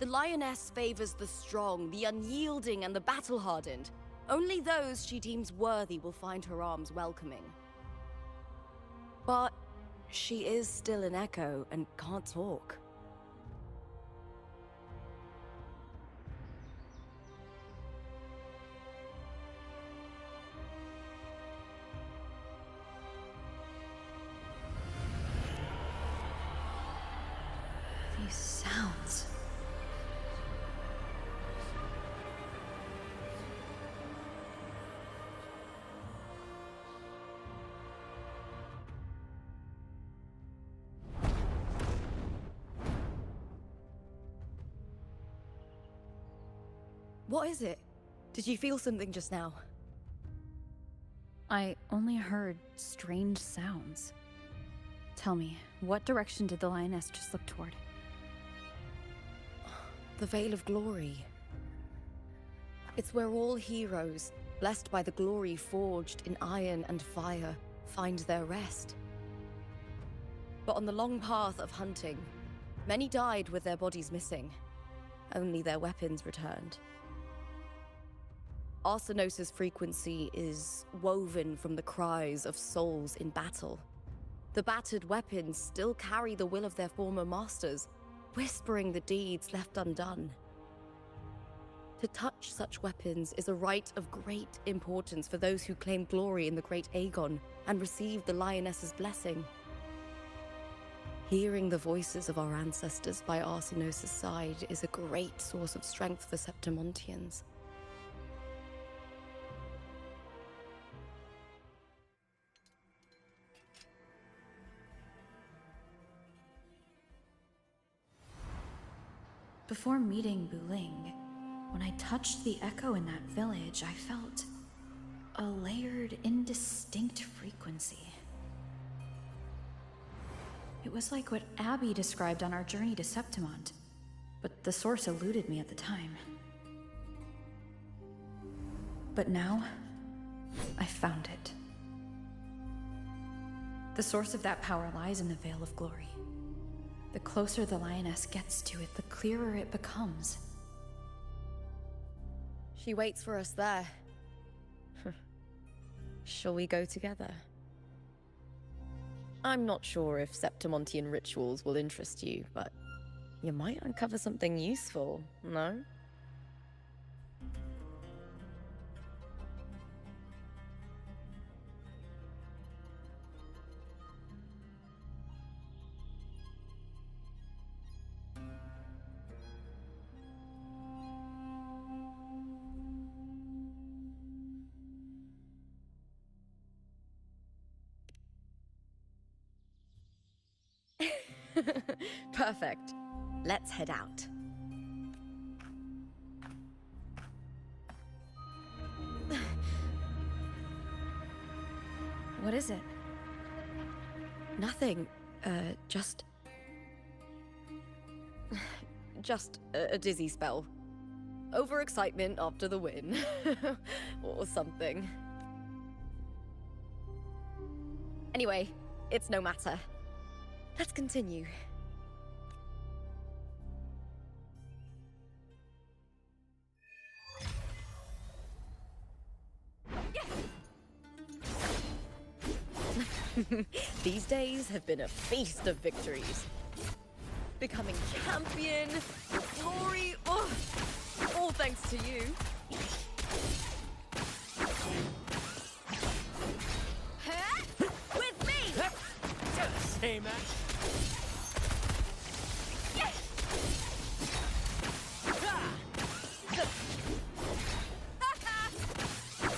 The lioness favors the strong, the unyielding, and the battle-hardened. Only those she deems worthy will find her arms welcoming. But she is still an echo and can't talk. These sounds. What is it? Did you feel something just now? I only heard strange sounds. Tell me, what direction did the lioness just look toward? The Veil of Glory. It's where all heroes, blessed by the glory forged in iron and fire, find their rest. But on the long path of hunting, many died with their bodies missing. Only their weapons returned. Arsenos's frequency is woven from the cries of souls in battle. The battered weapons still carry the will of their former masters, whispering the deeds left undone. To touch such weapons is a rite of great importance for those who claim glory in the great Aegon and receive the lioness's blessing. Hearing the voices of our ancestors by Arsenos's side is a great source of strength for Septimontians. Before meeting Buling, when I touched the echo in that village, I felt a layered, indistinct frequency. It was like what Abby described on our journey to Septimont, but the source eluded me at the time. But now, I found it. The source of that power lies in the Veil of Glory. The closer the lioness gets to it, the clearer it becomes. She waits for us there. Shall we go together? I'm not sure if Septimontian rituals will interest you, but you might uncover something useful, no? Perfect. Let's head out. What is it? Nothing. Just a dizzy spell. Overexcitement after the win. Or something. Anyway, it's no matter. Let's continue. These days have been a feast of victories. Becoming champion, glory, all thanks to you. With me! Same man.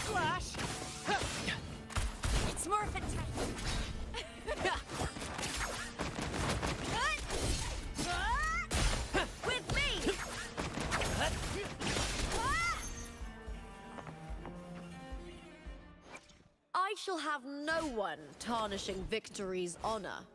Flash! It's more of a test. With me! I shall have no one tarnishing victory's honor.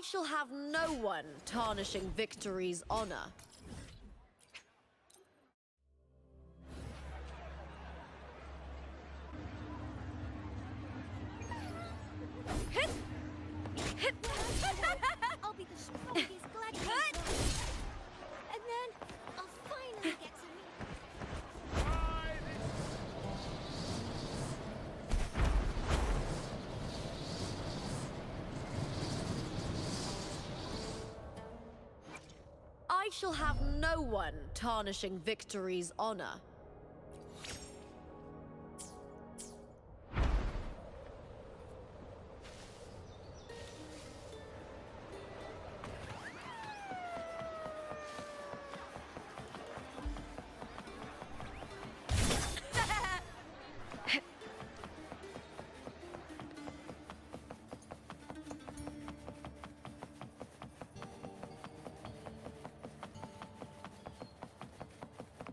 shall have no one tarnishing victory's honor. Hit! Hit! I'll be the strongest gladiator. And then I'll finally get to meet. I shall have no one tarnishing victory's honor.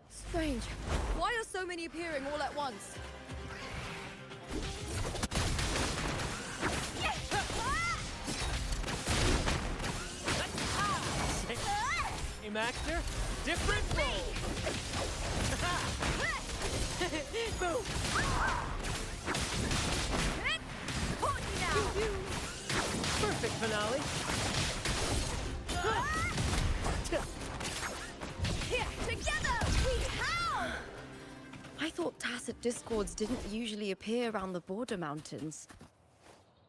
Strange. Why are so many appearing all at once? Same actor, different role. Boom! Caught you now! Perfect finale. Together we howl! I thought tacit discords didn't usually appear around the border mountains.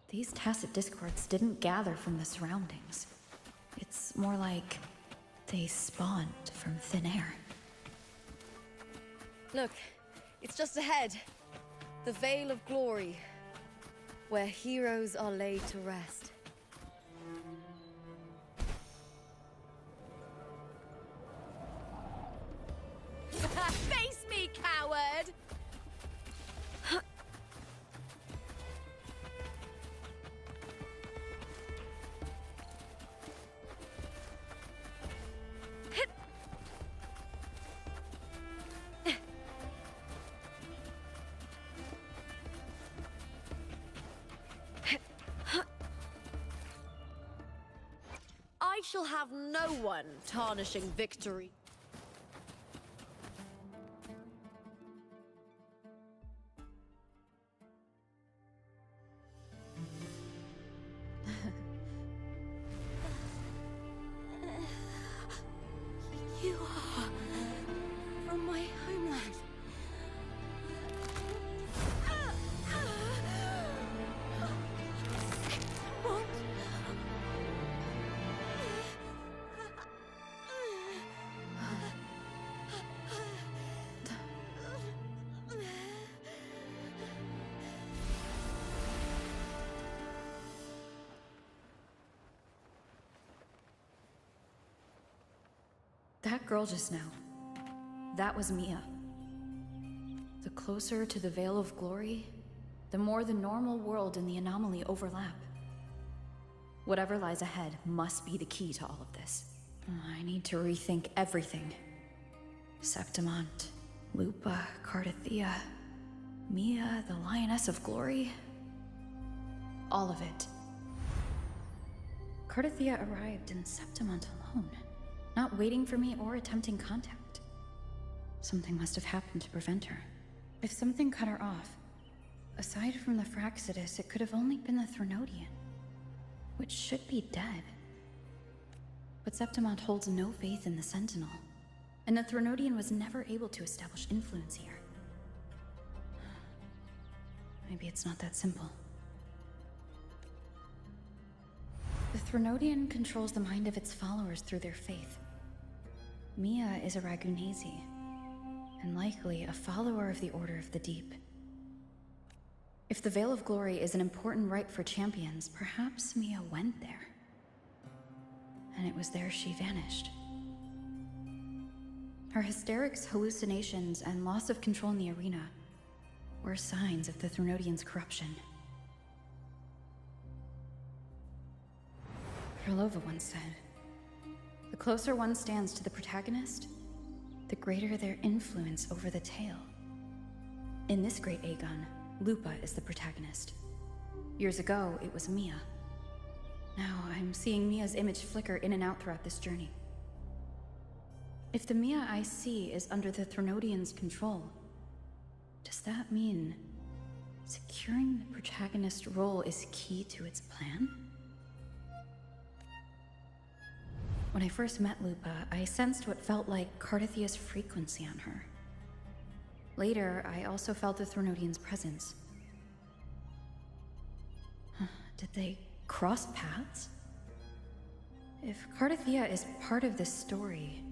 These tacit discords didn't gather from the surroundings. It's more like they spawned from thin air. Look, it's just ahead. The Vale of Glory, where heroes are laid to rest. Face me, coward! I shall have no one tarnishing victory. You are from my homeland. What? That girl just now, that was Mia. The closer to the Veil of Glory, the more the normal world and the anomaly overlap. Whatever lies ahead must be the key to all of this. I need to rethink everything. Septimont, Lupa, Cardathea, Mia, the Lioness of Glory. All of it. Cardathea arrived in Septimont alone, not waiting for me or attempting contact. Something must have happened to prevent her. If something cut her off, aside from the Fraxidus, it could have only been the Threnodian, which should be dead. But Septimont holds no faith in the Sentinel, and the Threnodian was never able to establish influence here. Maybe it's not that simple. The Threnodian controls the mind of its followers through their faith. Mia is a Ragunesi, and likely a follower of the Order of the Deep. If the Veil of Glory is an important rite for champions, perhaps Mia went there. And it was there she vanished. Her hysterics, hallucinations, and loss of control in the arena were signs of the Threnodian's corruption. Krylova once said, "The closer one stands to the protagonist, the greater their influence over the tale." In this great Aegon, Lupa is the protagonist. Years ago, it was Mia. Now I'm seeing Mia's image flicker in and out throughout this journey. If the Mia I see is under the Threnodians' control, does that mean securing the protagonist role is key to its plan? When I first met Lupa, I sensed what felt like Cardathia's frequency on her. Later, I also felt the Threnodians' presence. Did they cross paths? If Cardathia is part of this story,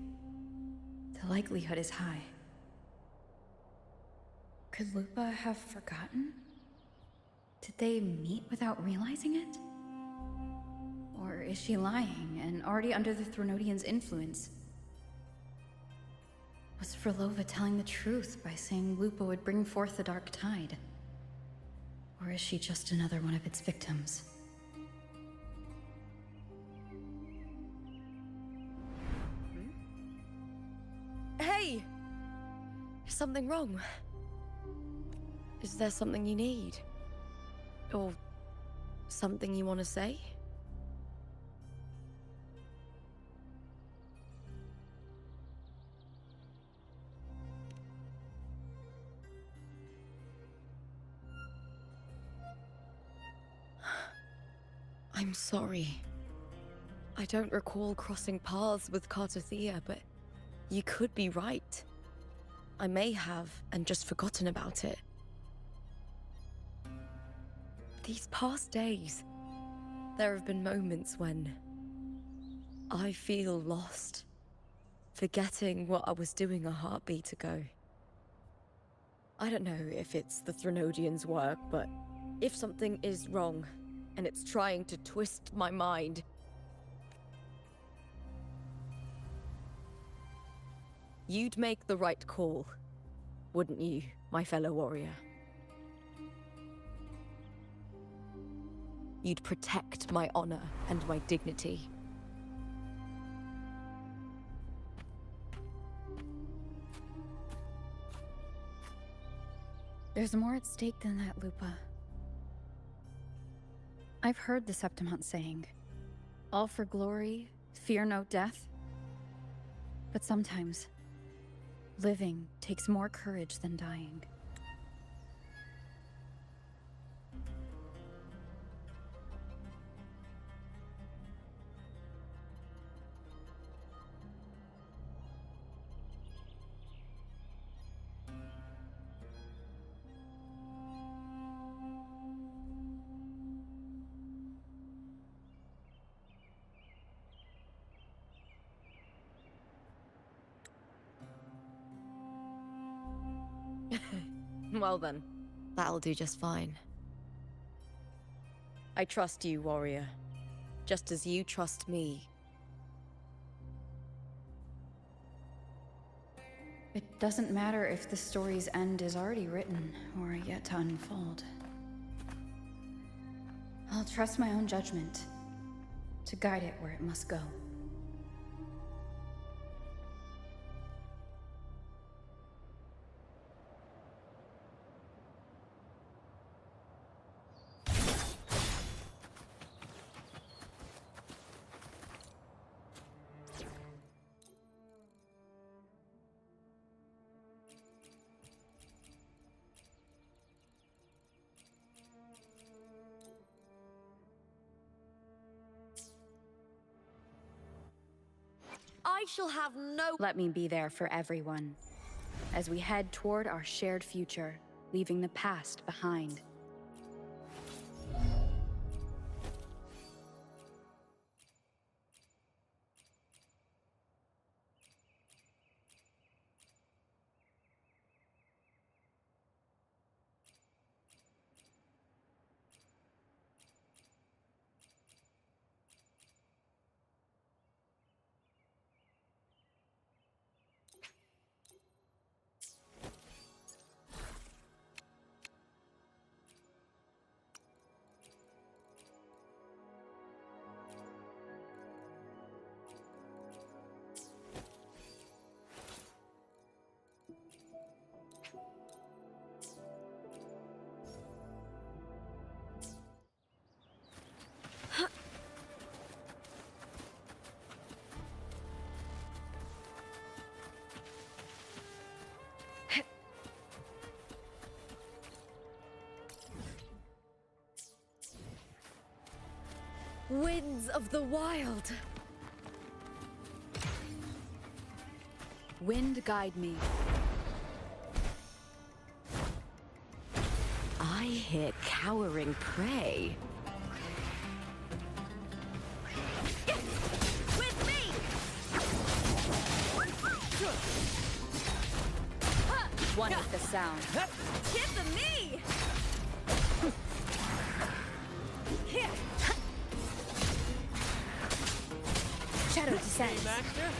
the likelihood is high. Could Lupa have forgotten? Did they meet without realizing it? Or is she lying and already under the Threnodians' influence? Was Frolova telling the truth by saying Lupa would bring forth the Dark Tide? Or is she just another one of its victims? Hey! Is something wrong? Is there something you need? Or something you want to say? I'm sorry. I don't recall crossing paths with Cardathia, but you could be right. I may have, and just forgotten about it. These past days, there have been moments when I feel lost, forgetting what I was doing a heartbeat ago. I don't know if it's the Threnodians' work, but if something is wrong, and it's trying to twist my mind, you'd make the right call, wouldn't you, my fellow warrior? You'd protect my honor and my dignity. There's more at stake than that, Lupa. I've heard the Septimont saying, all for glory, fear no death. But sometimes, living takes more courage than dying. Well then, that'll do just fine. I trust you, warrior. Just as you trust me. It doesn't matter if the story's end is already written or yet to unfold. I'll trust my own judgment to guide it where it must go. I shall have no— Let me be there for everyone, as we head toward our shared future, leaving the past behind. Winds of the wild. Wind guide me. I hear cowering prey. With me! One with the sound. Give them me! Here! Shadow descends. Master?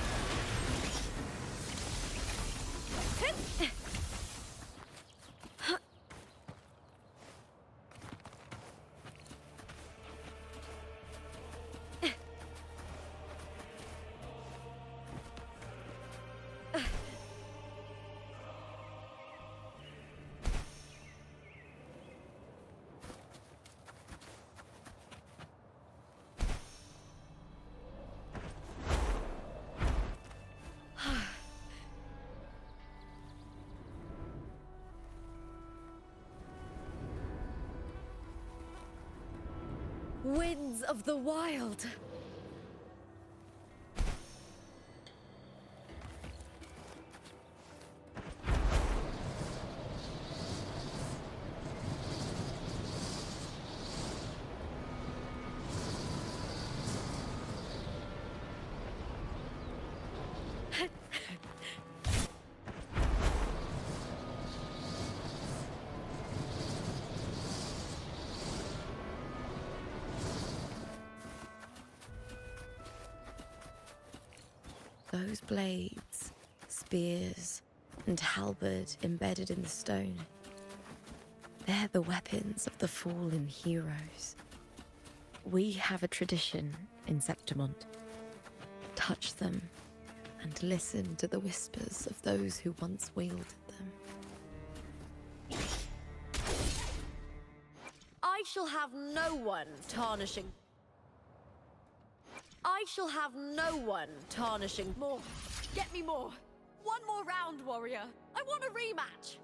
Winds of the wild. Those blades, spears, and halberd embedded in the stone. They're the weapons of the fallen heroes. We have a tradition in Septimont. Touch them and listen to the whispers of those who once wielded them. I shall have no one tarnishing. I shall have no one tarnishing more. Get me more. One more round, warrior. I want a rematch.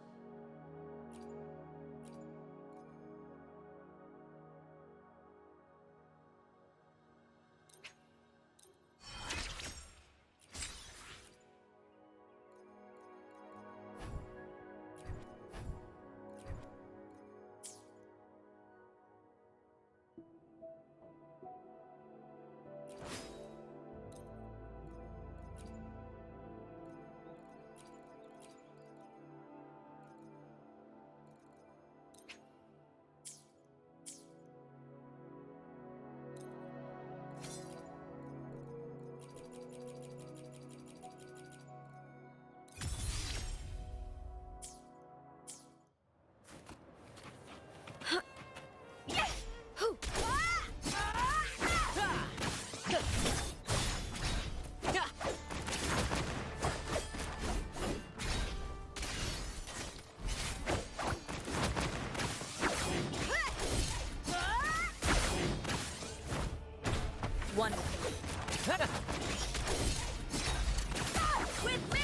One. With me!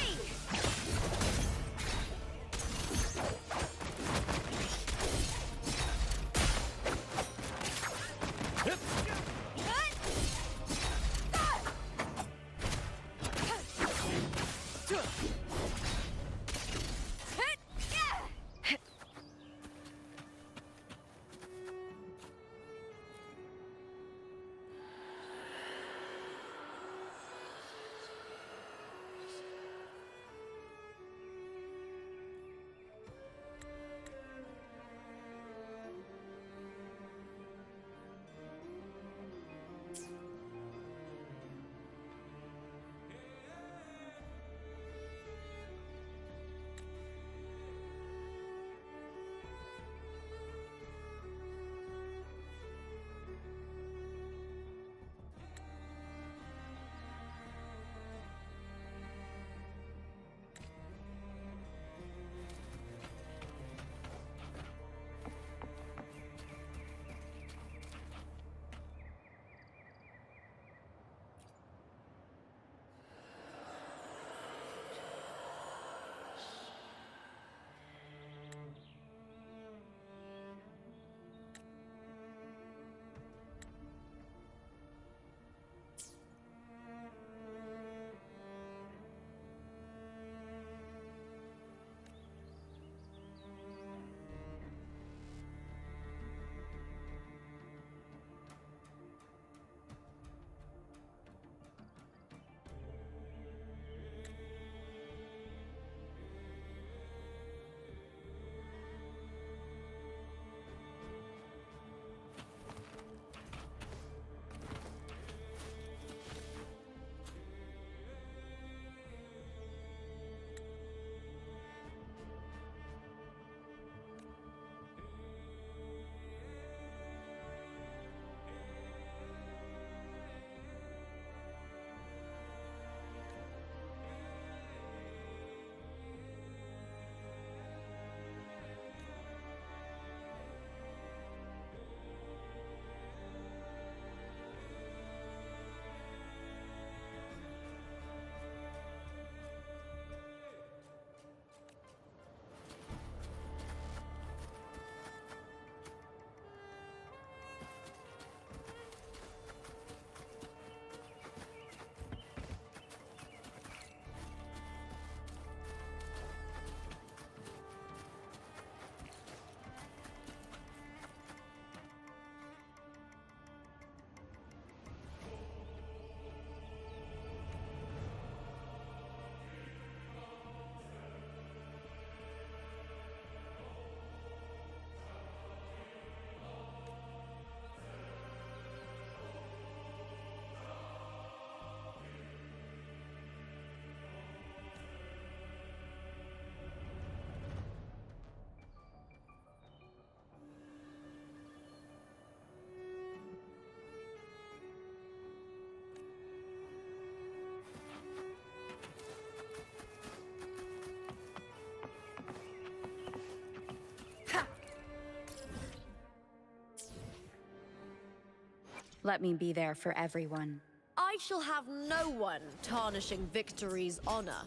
Let me be there for everyone. I shall have no one tarnishing victory's honor.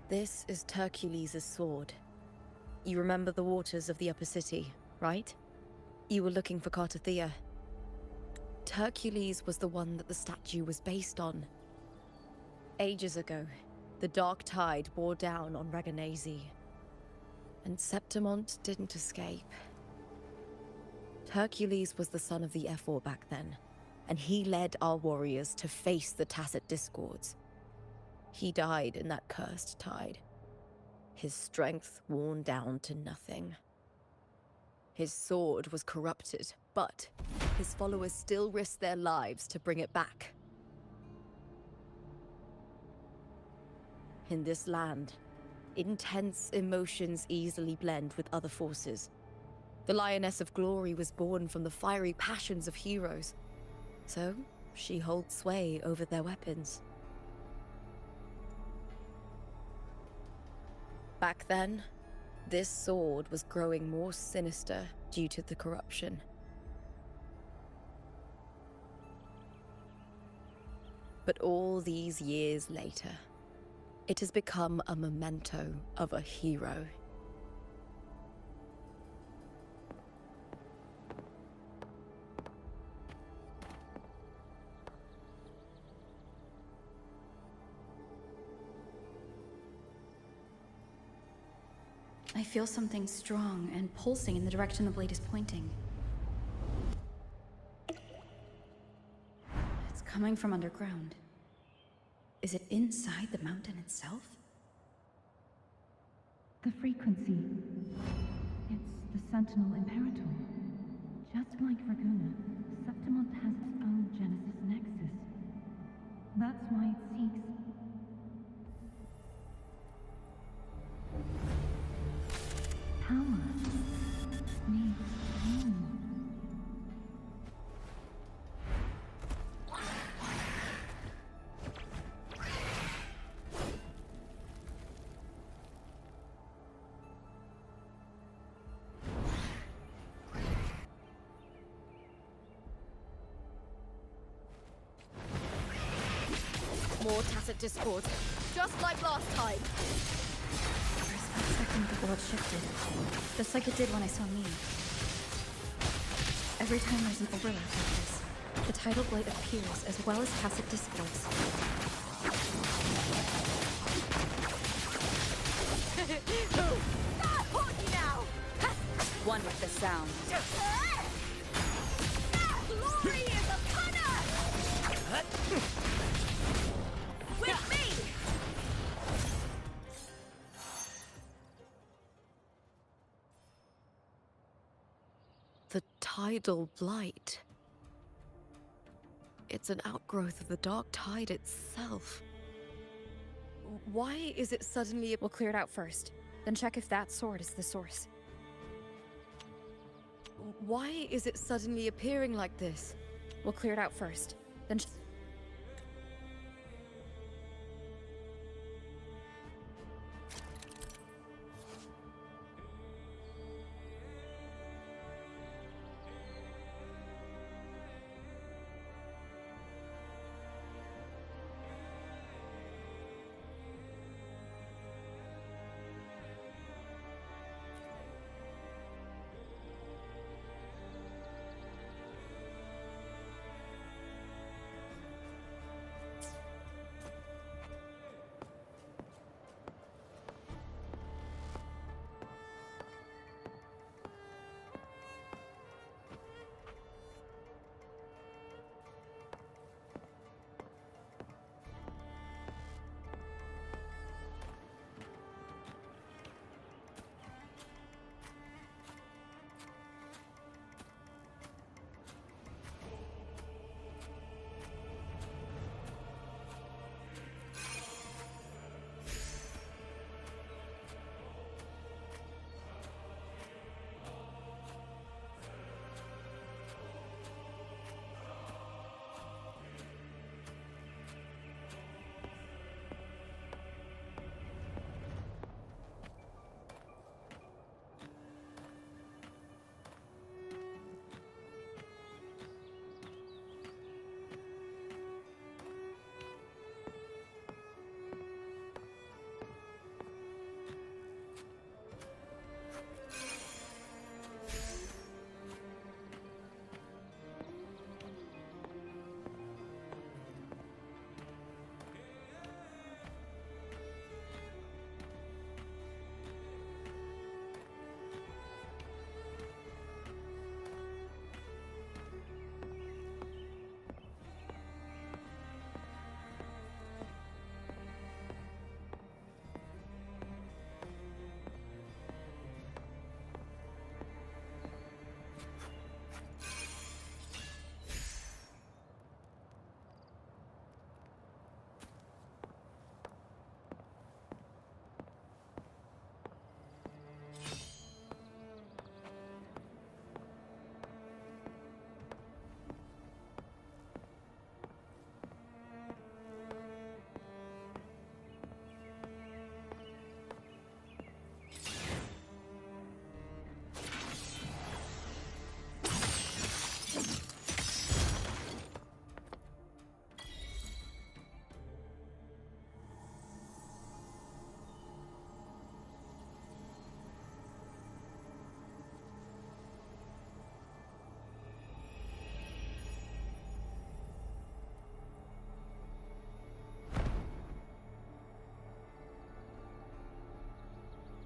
This is Hercules' sword. You remember the waters of the upper city, right? You were looking for Cartathea. Hercules was the one that the statue was based on. Ages ago, the dark tide bore down on Reganese, and Septimont didn't escape. Hercules was the son of the Ephor back then, and he led our warriors to face the Tacit Discords. He died in that cursed tide, his strength worn down to nothing. His sword was corrupted, but his followers still risked their lives to bring it back. In this land, intense emotions easily blend with other forces. The Lioness of Glory was born from the fiery passions of heroes, so she holds sway over their weapons. Back then, this sword was growing more sinister due to the corruption. But all these years later, it has become a memento of a hero. I feel something strong and pulsing in the direction the blade is pointing. It's coming from underground. Is it inside the mountain itself? The frequency. It's the Sentinel Imperator. Just like Raguna, Septimont has its own Genesis Nexus. That's why it seeks... power. Needs pain. More Tacit Discords, just like last time. For a split second, the world shifted. Just like it did when I saw me. Every time there's an overlap like this, the tidal blight appears as well as Tacit Discords. One with the sound. Glory is upon us! With me! The tidal blight. It's an outgrowth of the dark tide itself. Why is it suddenly... We'll clear it out first, then check if that sword is the source. Why is it suddenly appearing like this? We'll clear it out first, then...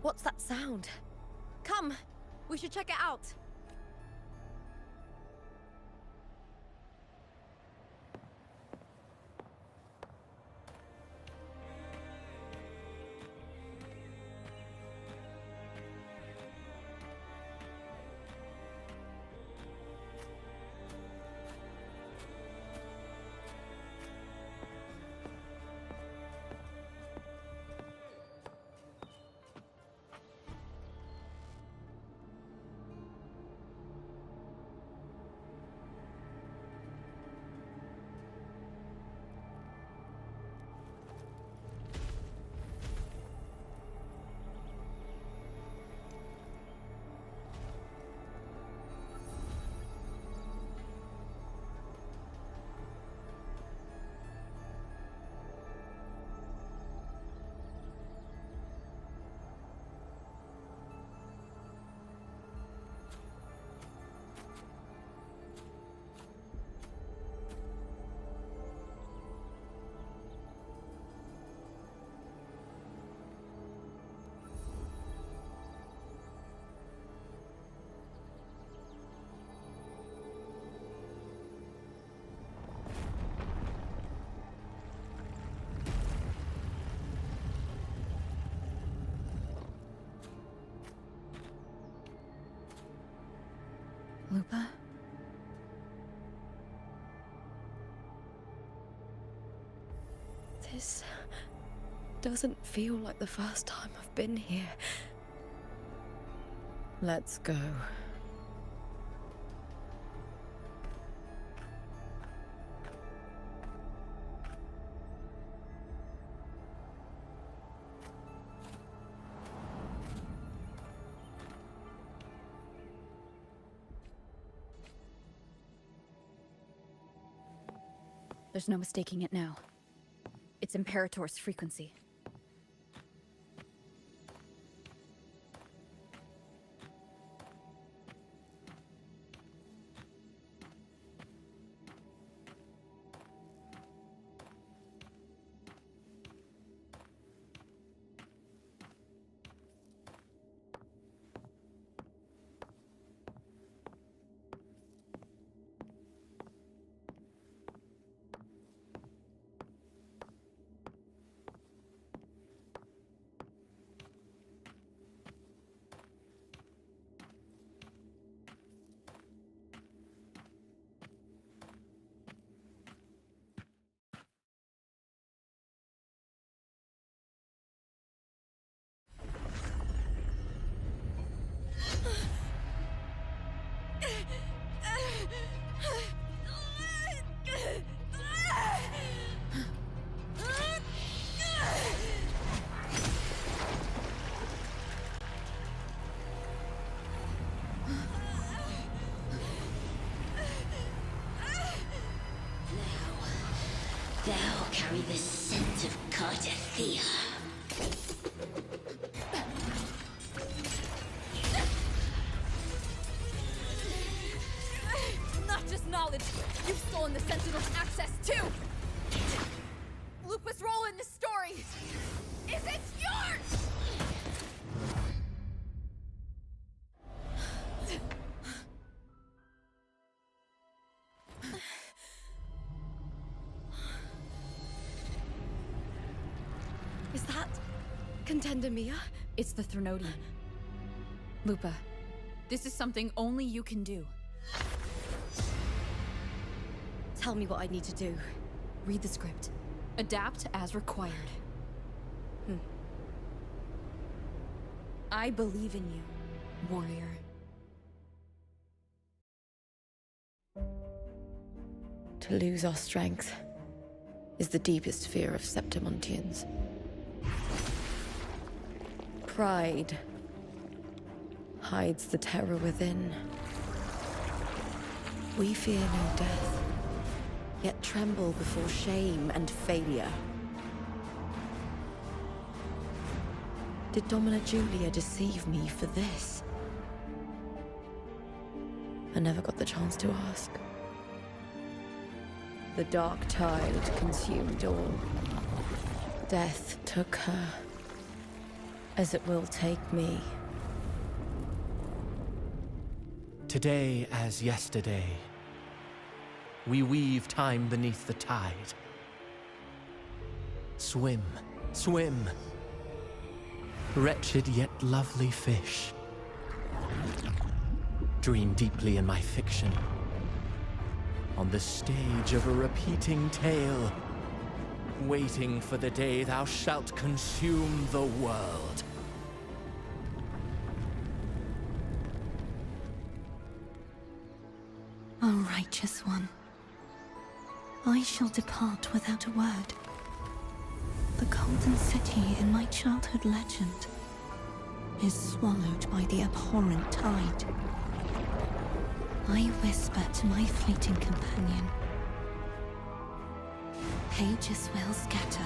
What's that sound? Come! We should check it out! Lupa? This doesn't feel like the first time I've been here. Let's go. There's no mistaking it now. It's Imperator's frequency. Thou carry the scent of Cardathea. Not just knowledge, you've stolen the Sentinel's access too! Lupa's role in this story isn't yours! Is that Contender Mia? It's the Threnodian. Lupa, this is something only you can do. Tell me what I need to do. Read the script. Adapt as required. I believe in you, warrior. To lose our strength is the deepest fear of Septimontians. Pride hides the terror within. We fear no death, yet tremble before shame and failure. Did Domina Julia deceive me for this? I never got the chance to ask. The dark tide consumed all. Death took her. as it will take me. Today as yesterday, we weave time beneath the tide. Swim, swim, wretched yet lovely fish. Dream deeply in my fiction, on the stage of a repeating tale, waiting for the day thou shalt consume the world. O righteous one, I shall depart without a word. The golden city in my childhood legend is swallowed by the abhorrent tide. I whisper to my fleeting companion. Pages will scatter.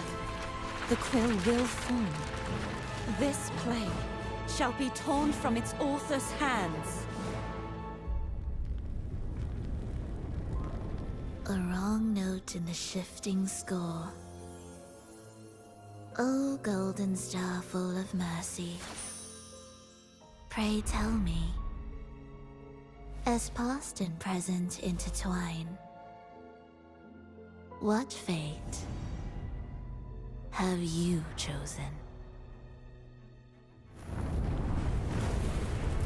The quill will form. This play shall be torn from its author's hands. A wrong note in the shifting score. O golden star full of mercy, pray tell me, as past and present intertwine, what fate have you chosen?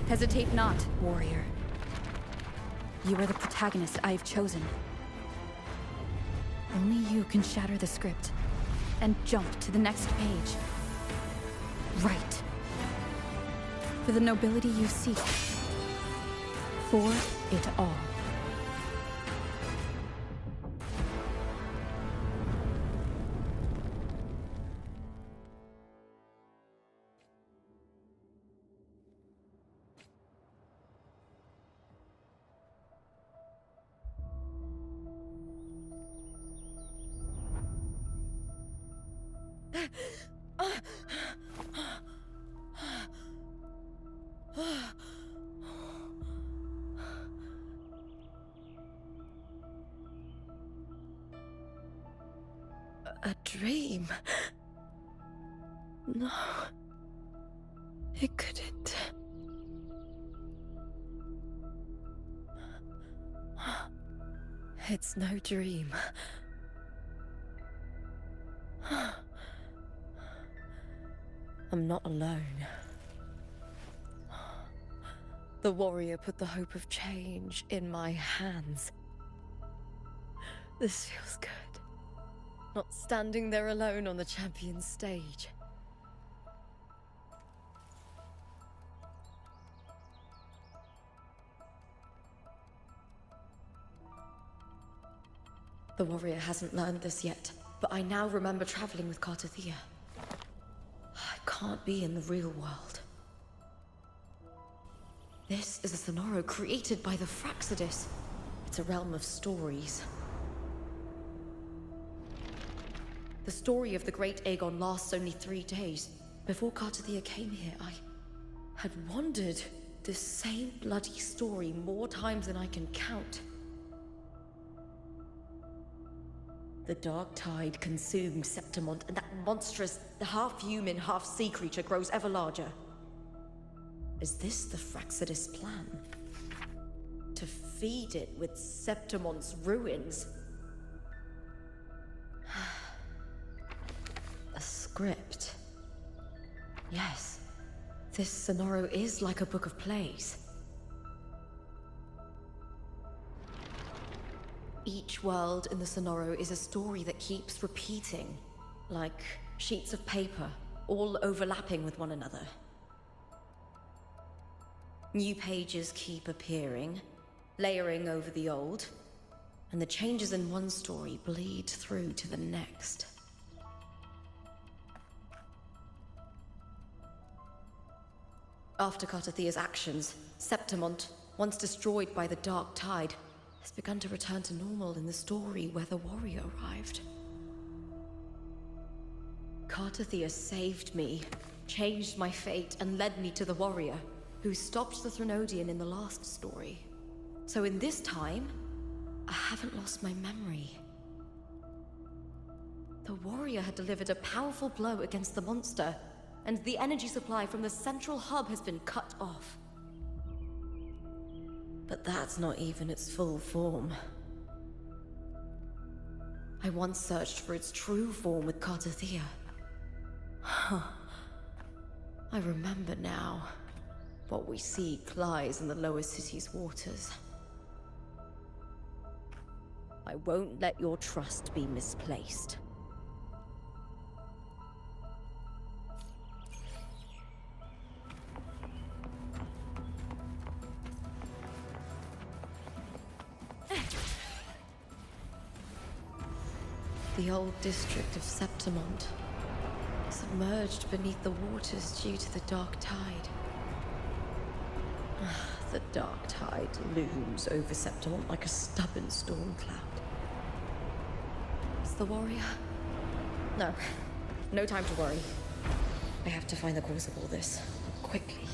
Hesitate not, warrior. You are the protagonist I have chosen. Only you can shatter the script and jump to the next page. Right. For the nobility you seek. For it all. A dream? No. It couldn't. It's no dream. I'm not alone. The warrior put the hope of change in my hands. This feels good. Not standing there alone on the champion's stage. The warrior hasn't learned this yet, but I now remember traveling with Cartathea. I can't be in the real world. This is a Sonoro created by the Fraxidus. It's a realm of stories. The story of the Great Aegon lasts only 3 days. Before Cartathea came here, I had wandered this same bloody story more times than I can count. The dark tide consumed Septimont, and that monstrous, half-human, half-sea creature grows ever larger. Is this the Fraxidus plan? To feed it with Septimont's ruins? A script. Yes, this Sonoro is like a book of plays. Each world in the Sonoro is a story that keeps repeating, like sheets of paper, all overlapping with one another. New pages keep appearing, layering over the old, and the changes in one story bleed through to the next. After Cartathea's actions, Septimont, once destroyed by the dark tide, has begun to return to normal in the story where the warrior arrived. Cartathea saved me, changed my fate, and led me to the warrior, who stopped the Threnodian in the last story. So in this time, I haven't lost my memory. The warrior had delivered a powerful blow against the monster, and the energy supply from the central hub has been cut off. But that's not even its full form. I once searched for its true form with Cartothea. Huh. I remember now. What we seek lies in the lower city's waters. I won't let your trust be misplaced. The old district of Septimont, submerged beneath the waters due to the dark tide. The dark tide looms over Septimont like a stubborn storm cloud. Is the warrior? No. No time to worry. I have to find the cause of all this. Quickly.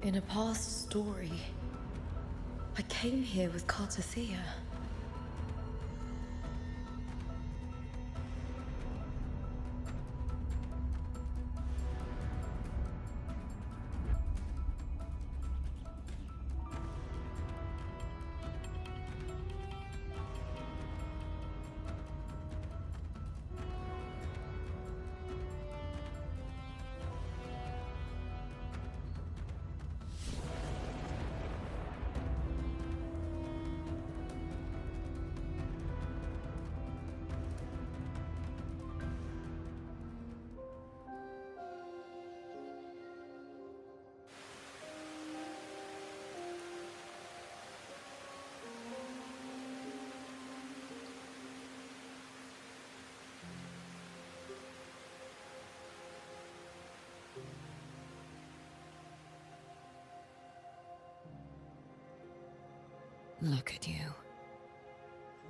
In a past story, I came here with Cartothea. Look at you.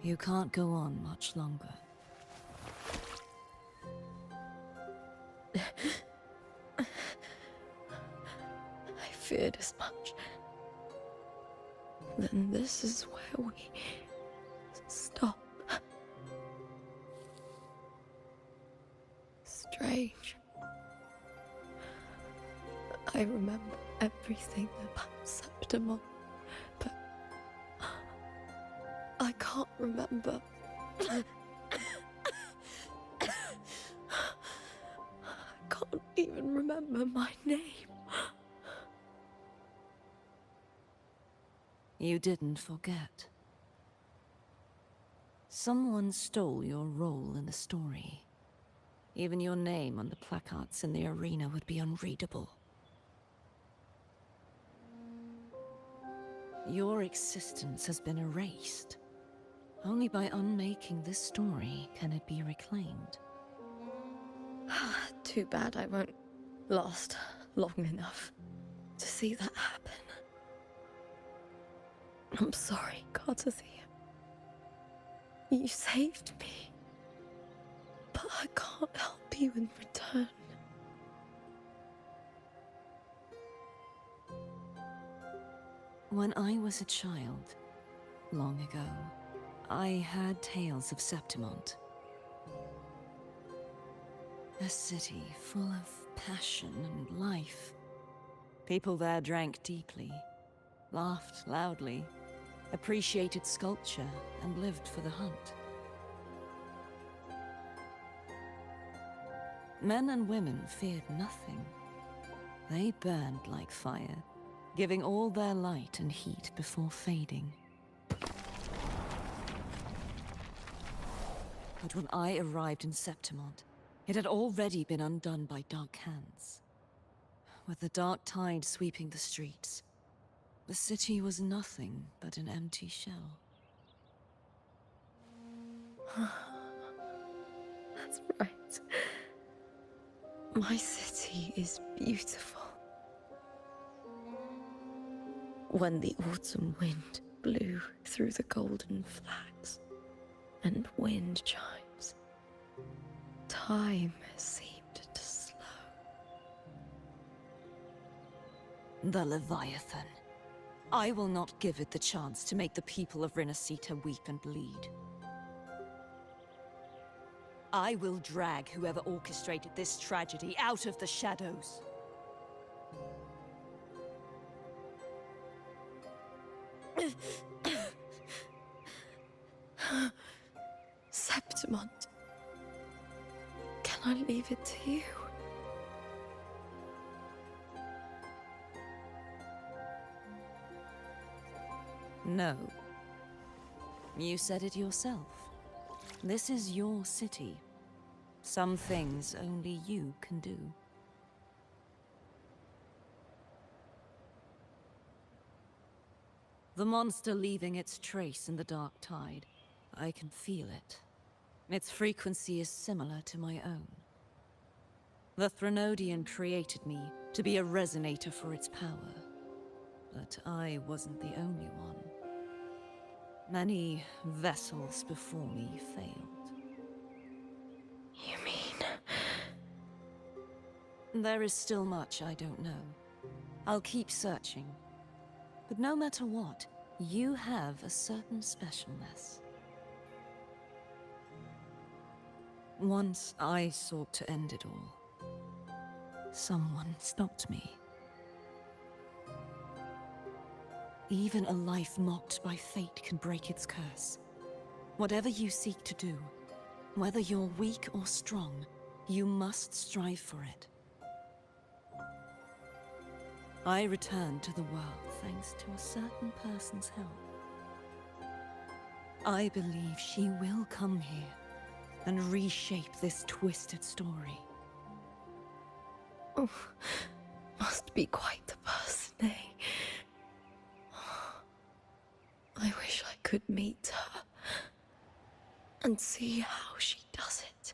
You can't go on much longer. I feared as much. Then this is where we stop. Strange. I remember everything about Septimon, but I can't remember. I can't even remember my name. You didn't forget. Someone stole your role in the story. Even your name on the placards in the arena would be unreadable. Your existence has been erased. Only by unmaking this story can it be reclaimed. Too bad I won't last long enough to see that happen. I'm sorry, Cartathea. You saved me. But I can't help you in return. When I was a child, long ago, I heard tales of Septimont. A city full of passion and life. People there drank deeply, laughed loudly, appreciated sculpture, and lived for the hunt. Men and women feared nothing. They burned like fire, giving all their light and heat before fading. But when I arrived in Septimont, it had already been undone by dark hands. With the dark tide sweeping the streets, the city was nothing but an empty shell. That's right. My city is beautiful. When the autumn wind blew through the golden flags and wind chimes, time seemed to slow. The Leviathan. I will not give it the chance to make the people of Rinasita weep and bleed. I will drag whoever orchestrated this tragedy out of the shadows. Septimont, can I leave it to you? No. You said it yourself. This is your city. Some things only you can do. The monster leaving its trace in the dark tide. I can feel it. Its frequency is similar to my own. The Threnodian created me to be a resonator for its power. But I wasn't the only one. Many vessels before me failed. You mean... There is still much I don't know. I'll keep searching. But no matter what, you have a certain specialness. Once I sought to end it all. Someone stopped me. Even a life mocked by fate can break its curse. Whatever you seek to do, whether you're weak or strong, you must strive for it. I returned to the world thanks to a certain person's help. I believe she will come here and reshape this twisted story. Oh, must be quite the person, eh? I wish I could meet her and see how she does it.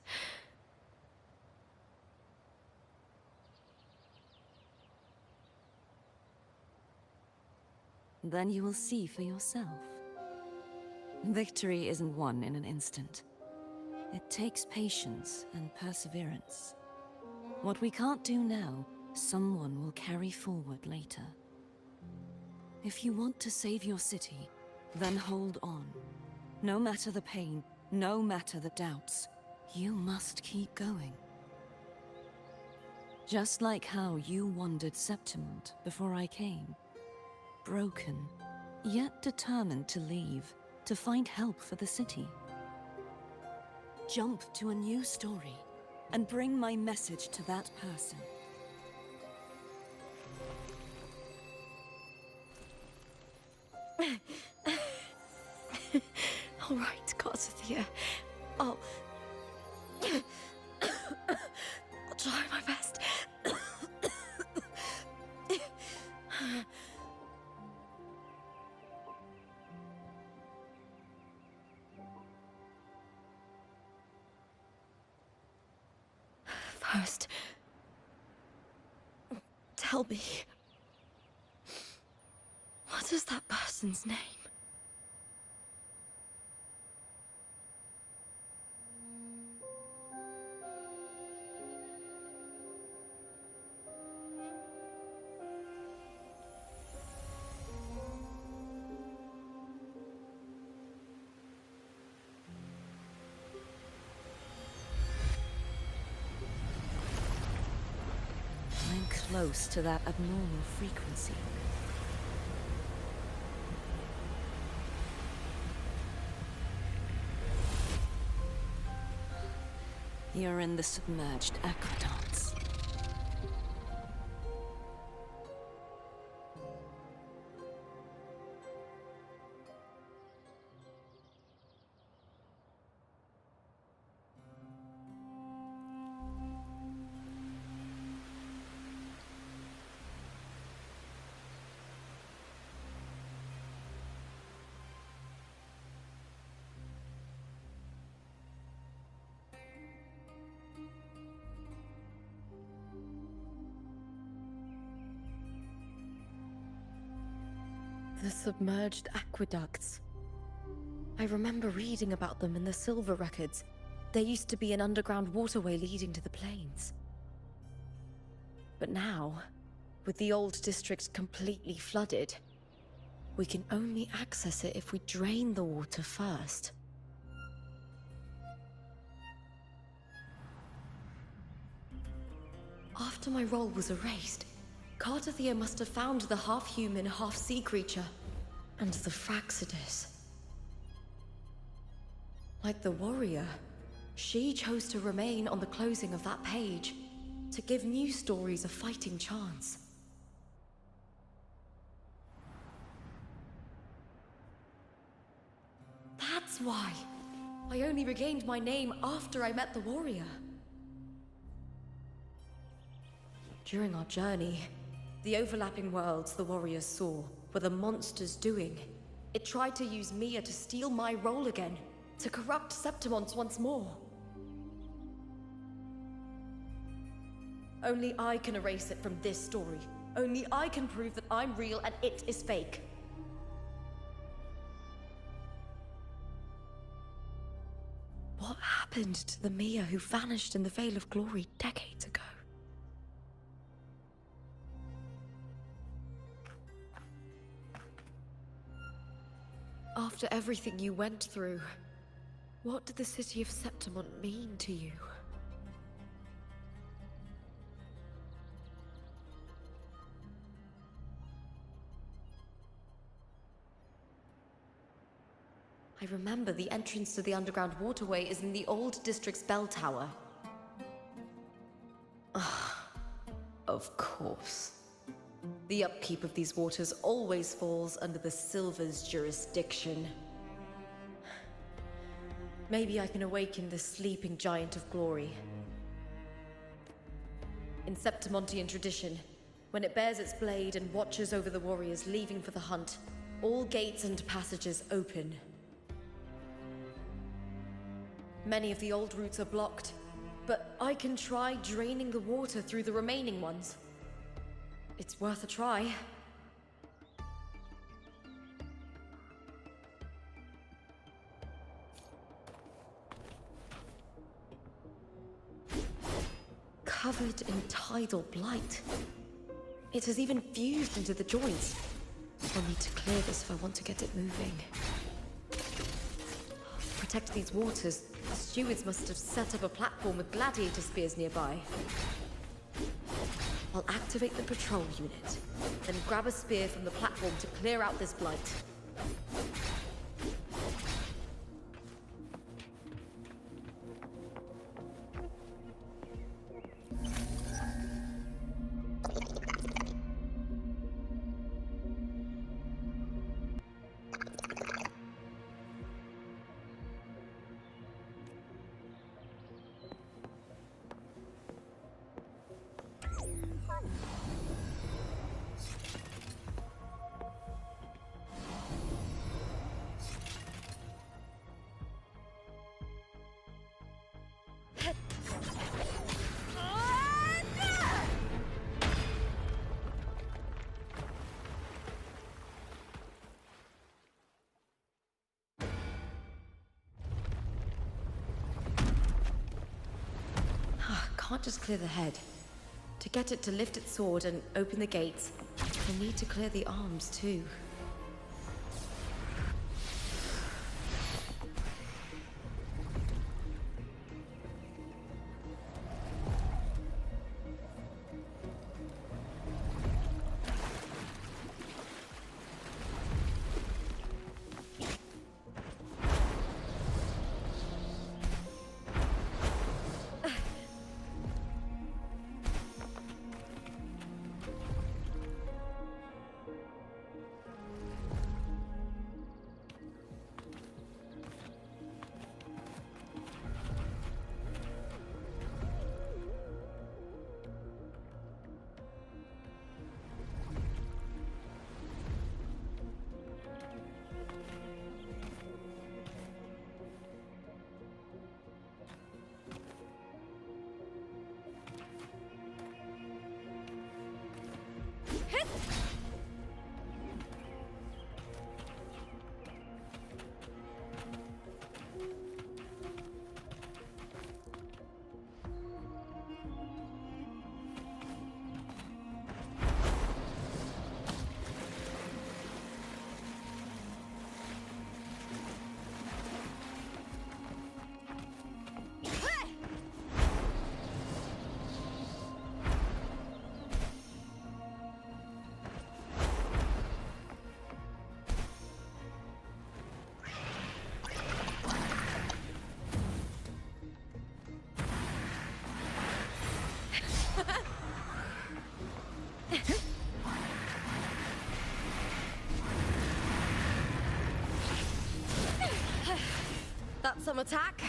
Then you will see for yourself. Victory isn't won in an instant. It takes patience and perseverance. What we can't do now, someone will carry forward later. If you want to save your city, then hold on. No matter the pain, no matter the doubts, you must keep going. Just like how you wandered Septimont before I came. Broken, yet determined to leave, to find help for the city. Jump to a new story, and bring my message to that person. All right, Garcia. I'll try my best. First, tell me, what is that person's name? I'm close to that abnormal frequency. You're in the submerged aqueducts. The submerged aqueducts. I remember reading about them in the Silver records. There used to be an underground waterway leading to the plains. But now, with the old district completely flooded, we can only access it if we drain the water first. After my role was erased, Cartathea must have found the half-human, half-sea creature, and the Fraxidus. Like the warrior, she chose to remain on the closing of that page, to give new stories a fighting chance. That's why I only regained my name after I met the warrior. During our journey, the overlapping worlds the warriors saw were the monster's doing. It tried to use Mia to steal my role again, to corrupt Septimont once more. Only I can erase it from this story. Only I can prove that I'm real and it is fake. What happened to the Mia who vanished in the Veil of Glory decades ago? After everything you went through, what did the city of Septimont mean to you? I remember the entrance to the underground waterway is in the old district's bell tower. Of course. The upkeep of these waters always falls under the Silver's jurisdiction. Maybe I can awaken the sleeping giant of glory. In Septimontian tradition, when it bears its blade and watches over the warriors leaving for the hunt, all gates and passages open. Many of the old routes are blocked, but I can try draining the water through the remaining ones. It's worth a try. covered in tidal blight. It has even fused into the joints. I'll need to clear this if I want to get it moving. To protect these waters, the stewards must have set up a platform with gladiator spears nearby. I'll activate the patrol unit, then grab a spear from the platform to clear out this blight. Can't just clear the head. To get it to lift its sword and open the gates, I need to clear the arms too. That's some attack.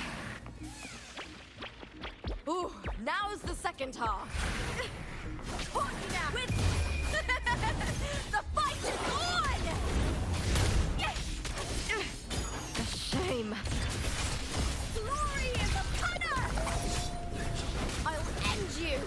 Ooh, now's the second half. Caught you now. The fight is on! A shame. Glory is upon us! I'll end you!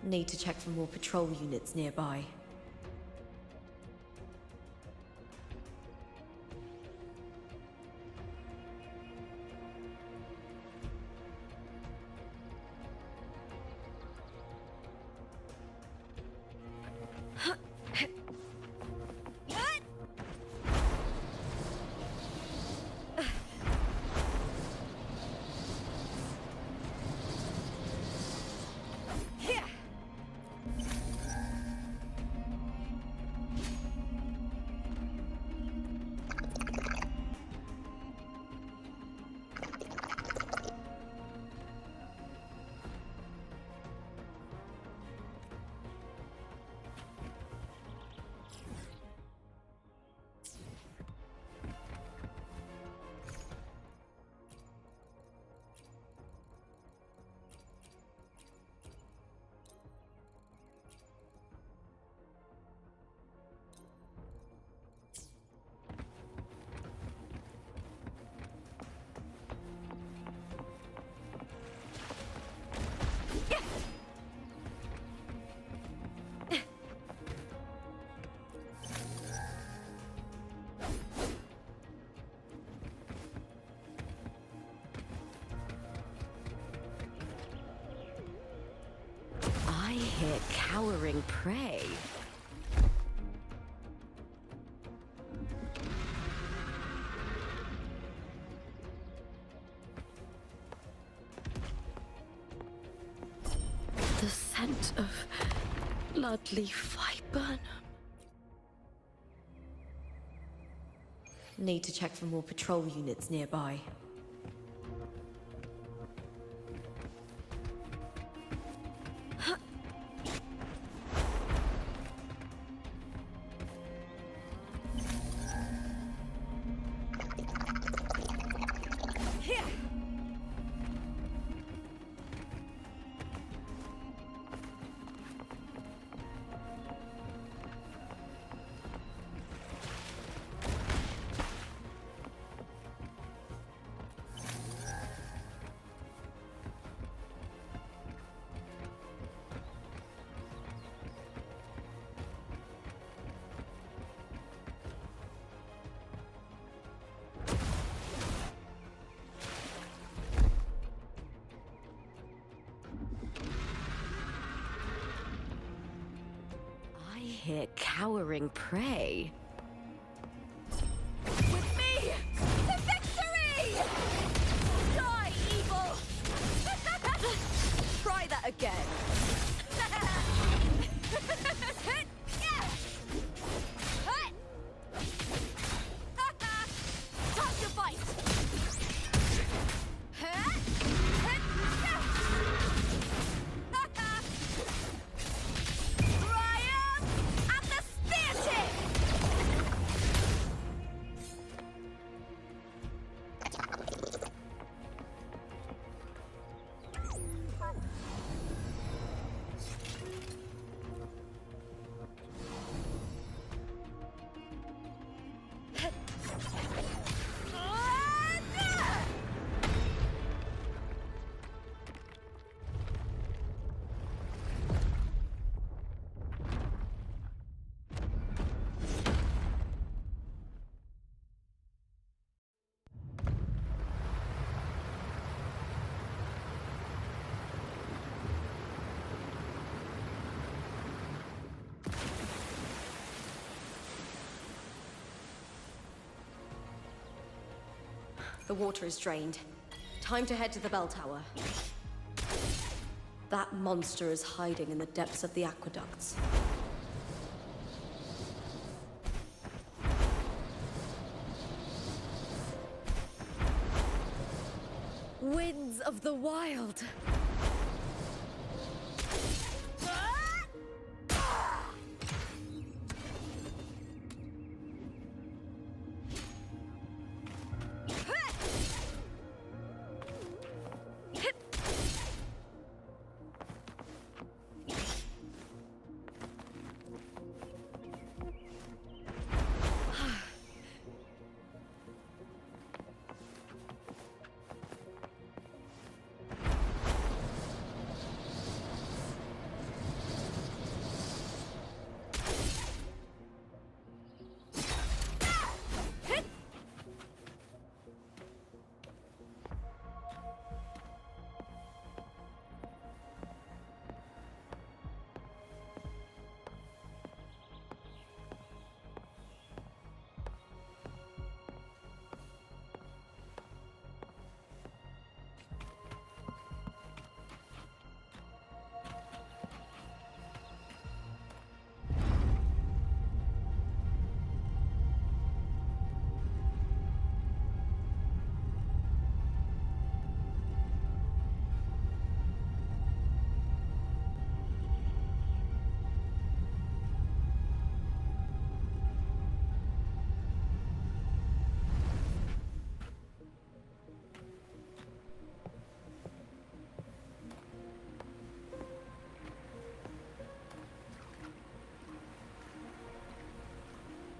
Need to check for more patrol units nearby. hear cowering prey. The scent of bloodleaf viburnum. Need to check for more patrol units nearby. Hear cowering prey. With me to victory! Die, evil! Try that again. Time to fight! The water is drained. Time to head to the bell tower. That monster is hiding in the depths of the aqueducts. Winds of the wild!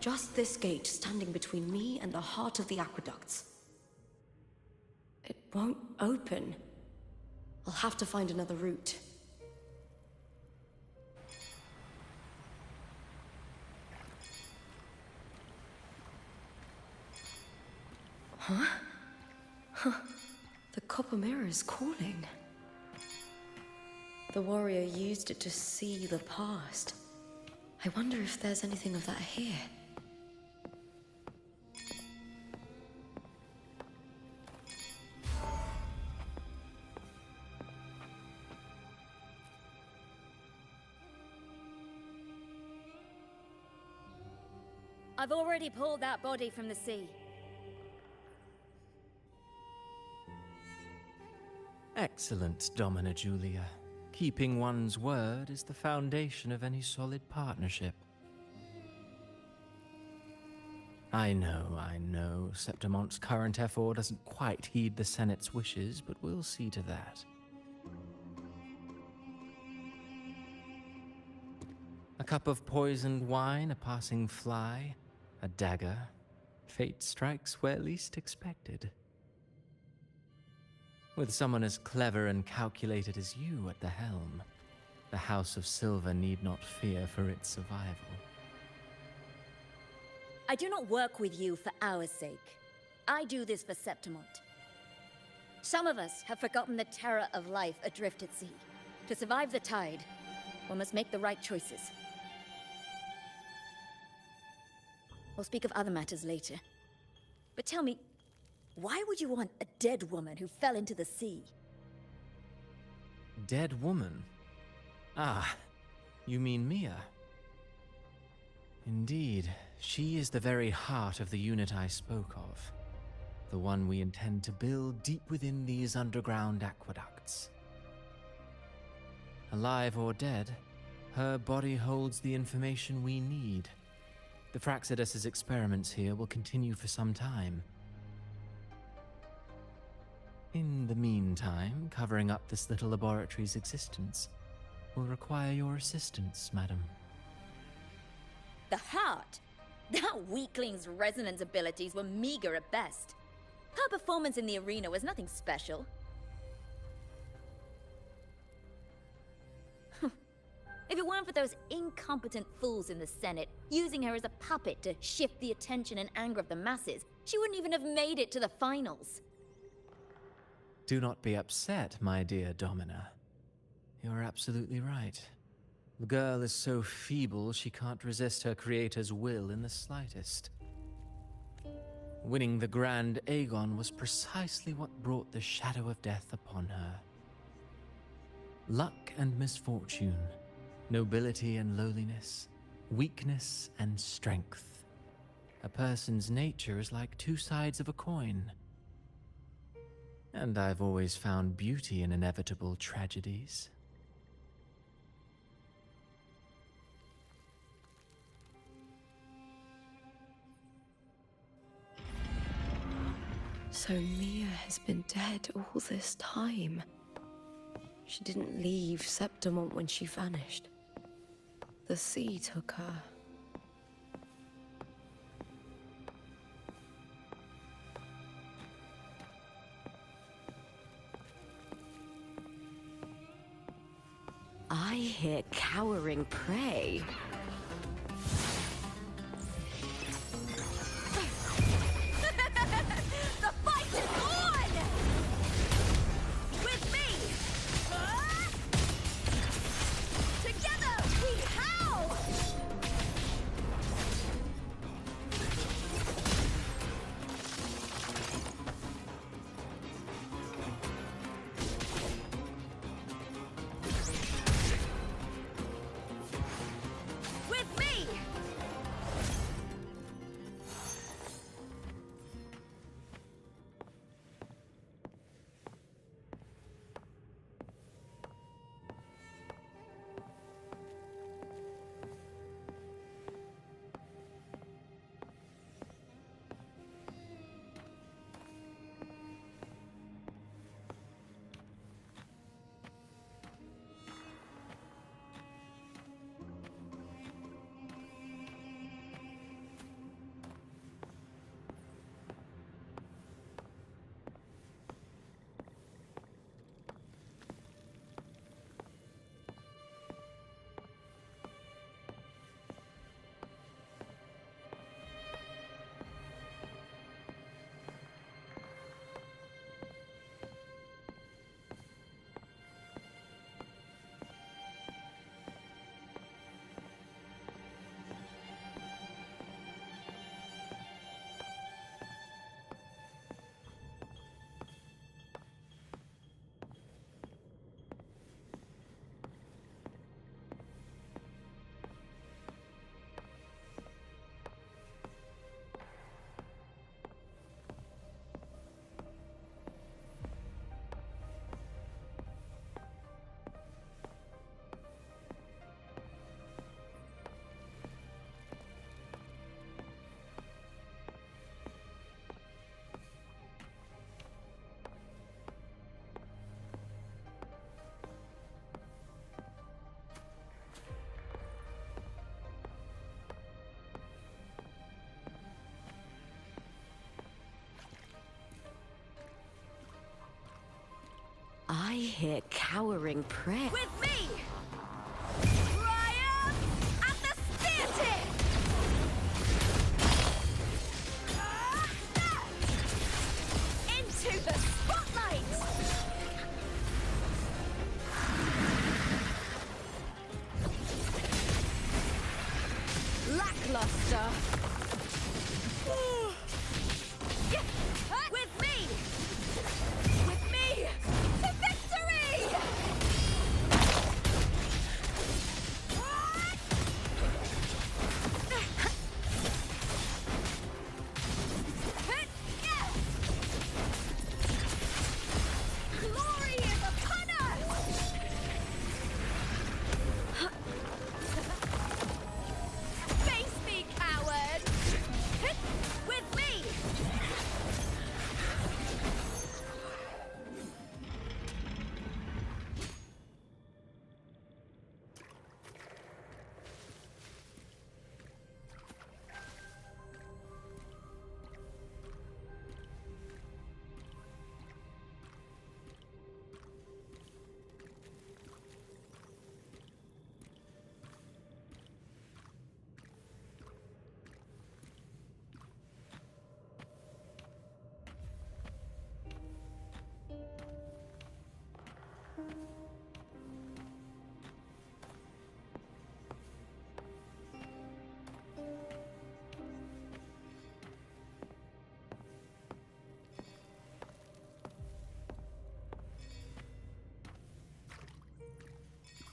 Just this gate standing between me and the heart of the aqueducts. It won't open. I'll have to find another route. Huh? Huh. The copper mirror is calling. The warrior used it to see the past. I wonder if there's anything of that here. I've already pulled that body from the sea. Excellent, Domina Julia. Keeping one's word is the foundation of any solid partnership. I know, Septimonte's current effort doesn't quite heed the Senate's wishes, but we'll see to that. A cup of poisoned wine, a passing fly, a dagger. Fate strikes where least expected. With someone as clever and calculated as you at the helm, the House of Silver need not fear for its survival. I do not work with you for our sake. I do this for Septimont. Some of us have forgotten the terror of life adrift at sea. To survive the tide, one must make the right choices. We'll speak of other matters later. But tell me, why would you want a dead woman who fell into the sea? Dead woman? Ah, you mean Mia? Indeed, she is the very heart of the unit I spoke of. The one we intend to build deep within these underground aqueducts. Alive or dead, her body holds the information we need. The Fraxidus's experiments here will continue for some time. In the meantime, covering up this little laboratory's existence will require your assistance, madam. The heart? That weakling's resonance abilities were meager at best. Her performance in the arena was nothing special. If it weren't for those incompetent fools in the Senate, using her as a puppet to shift the attention and anger of the masses, she wouldn't even have made it to the finals. Do not be upset, my dear Domina. You're absolutely right. The girl is so feeble she can't resist her creator's will in the slightest. Winning the Grand Aegon was precisely what brought the shadow of death upon her. Luck and misfortune, nobility and lowliness, weakness and strength. A person's nature is like two sides of a coin. And I've always found beauty in inevitable tragedies. So Mia has been dead all this time. She didn't leave Septimont when she vanished. The sea took her. I hear cowering prey. The fight is on! With me! Together we howl! here cowering prey. With me! Triumph at the spear tip! Into the spotlight! Lackluster. With me! With me! To victory! Glory is upon us! Face me, coward! With me!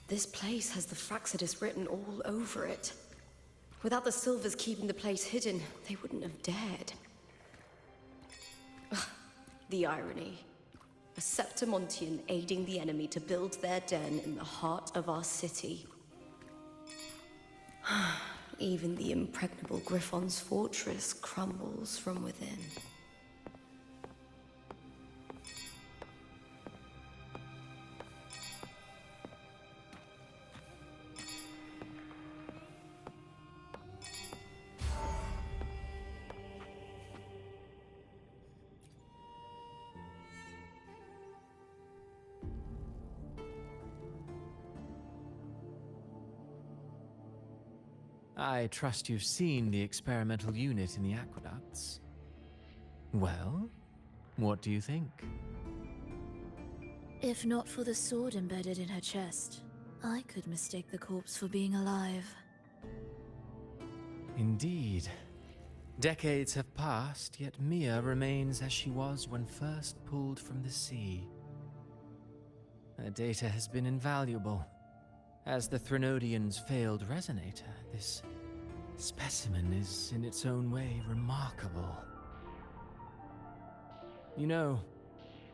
This place has the Fraxidus written all over it. Without the Silvers keeping the place hidden, they wouldn't have dared. Ugh, the irony. A Septimontian aiding the enemy to build their den in the heart of our city. Even the impregnable Griffon's fortress crumbles from within. I trust you've seen the experimental unit in the aqueducts. Well, what do you think? If not for the sword embedded in her chest, I could mistake the corpse for being alive. Indeed. Decades have passed, yet Mia remains as she was when first pulled from the sea. Her data has been invaluable. As the Threnodian's failed resonator, this specimen is in its own way remarkable. You know,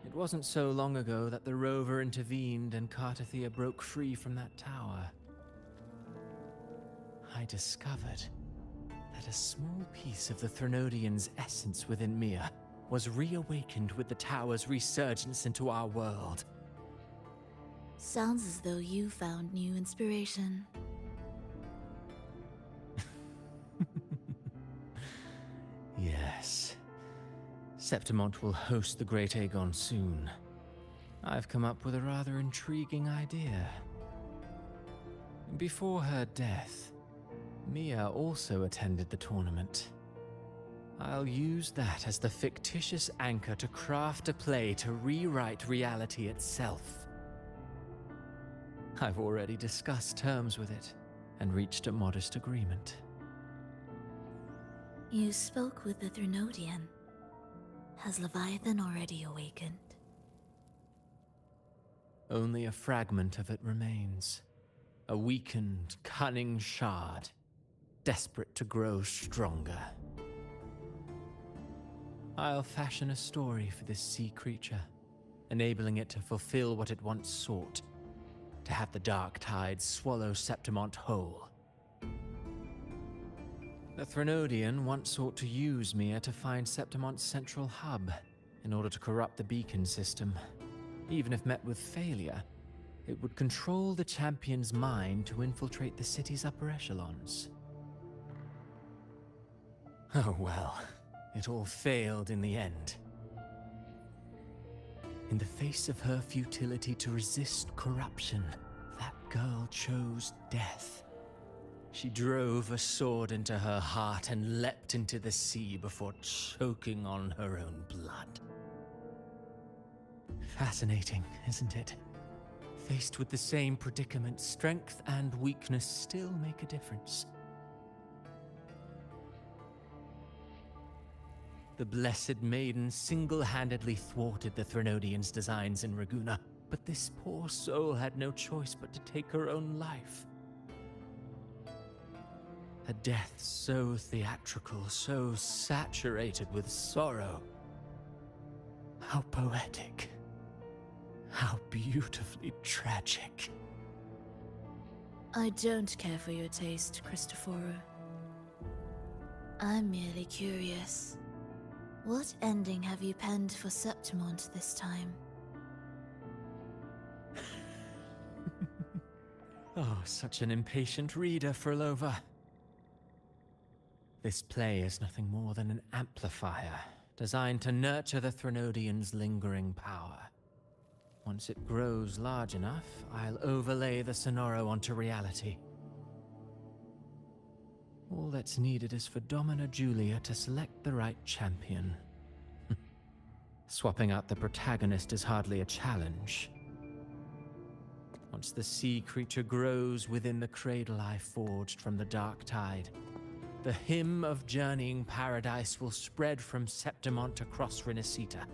it wasn't so long ago that the rover intervened and Cartathea broke free from that tower. I discovered that a small piece of the Threnodian's essence within Mia was reawakened with the tower's resurgence into our world. Sounds as though you found new inspiration. Yes. Septimont will host the Great Aegon soon. I've come up with a rather intriguing idea. Before her death, Mia also attended the tournament. I'll use that as the fictitious anchor to craft a play to rewrite reality itself. I've already discussed terms with it and reached a modest agreement. You spoke with the Threnodian. Has Leviathan already awakened? Only a fragment of it remains. A weakened, cunning shard, desperate to grow stronger. I'll fashion a story for this sea creature, enabling it to fulfill what it once sought, to have the dark tides swallow Septimont whole. The Threnodian once sought to use Mia to find Septimont's central hub in order to corrupt the beacon system. Even if met with failure, it would control the champion's mind to infiltrate the city's upper echelons. Oh well, it all failed in the end. In the face of her futility to resist corruption, that girl chose death. She drove a sword into her heart and leapt into the sea before choking on her own blood. Fascinating, isn't it? Faced with the same predicament, strength and weakness still make a difference. The Blessed Maiden single-handedly thwarted the Threnodians' designs in Raguna, but this poor soul had no choice but to take her own life. A death so theatrical, so saturated with sorrow. How poetic. How beautifully tragic. I don't care for your taste, Cristoforo. I'm merely curious. What ending have you penned for Septimont this time? Oh, such an impatient reader, Frolova. This play is nothing more than an amplifier, designed to nurture the Threnodians' lingering power. Once it grows large enough, I'll overlay the Sonoro onto reality. All that's needed is for Domina Julia to select the right champion. Swapping out the protagonist is hardly a challenge. Once the sea creature grows within the cradle I forged from the dark tide, the hymn of journeying paradise will spread from Septimont across Renacita.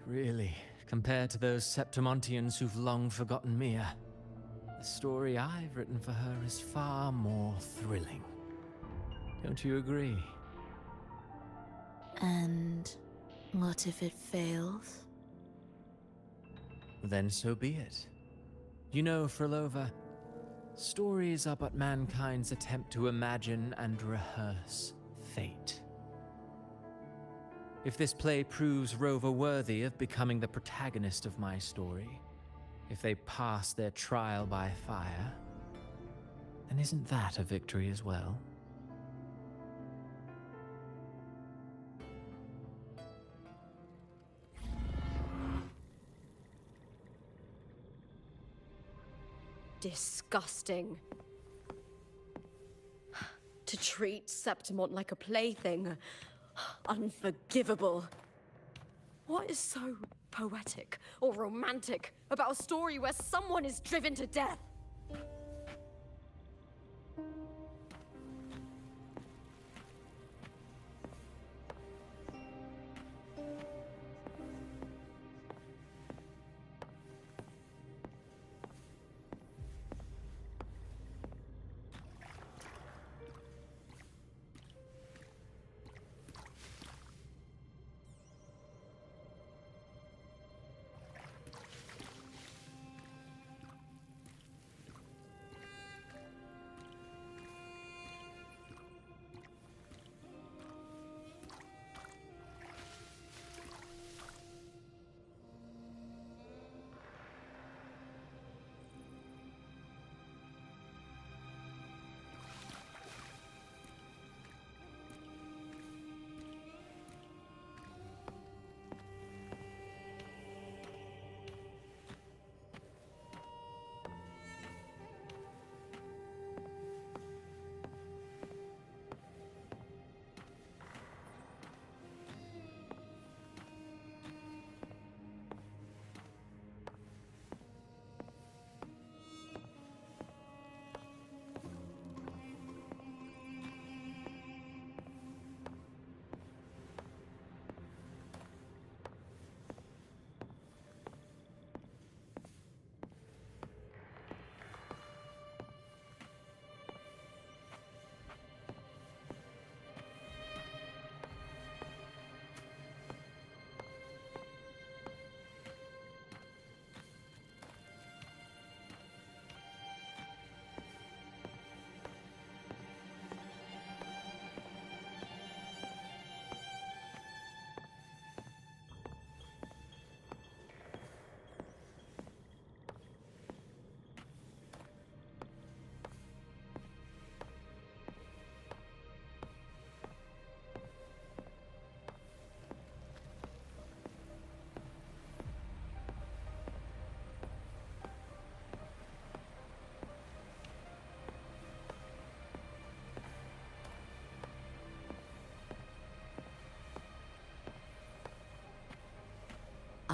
Really, compared to those Septimontians who've long forgotten Mia, the story I've written for her is far more thrilling. Don't you agree? And what if it fails? Then so be it. You know, Frolova, stories are but mankind's attempt to imagine and rehearse fate. If this play proves Rover worthy of becoming the protagonist of my story, if they pass their trial by fire, then isn't that a victory as well? Disgusting. To treat Septimont like a plaything. Unforgivable. What is so poetic or romantic about a story where someone is driven to death?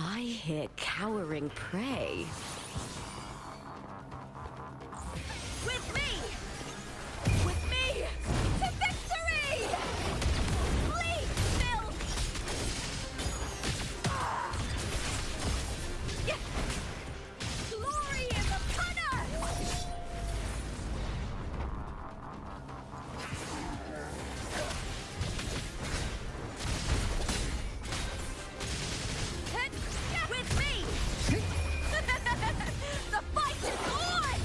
I hear cowering prey. With me! With me! To victory! Please, Bill! Glory is upon us! With me! The fight is on!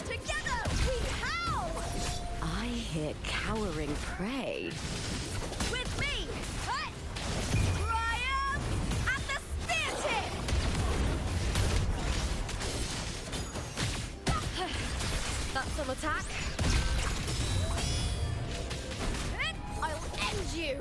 Together we howl! I hear cowering prey. With me! Triumph at the spear tip! That's some attack. I'll end you!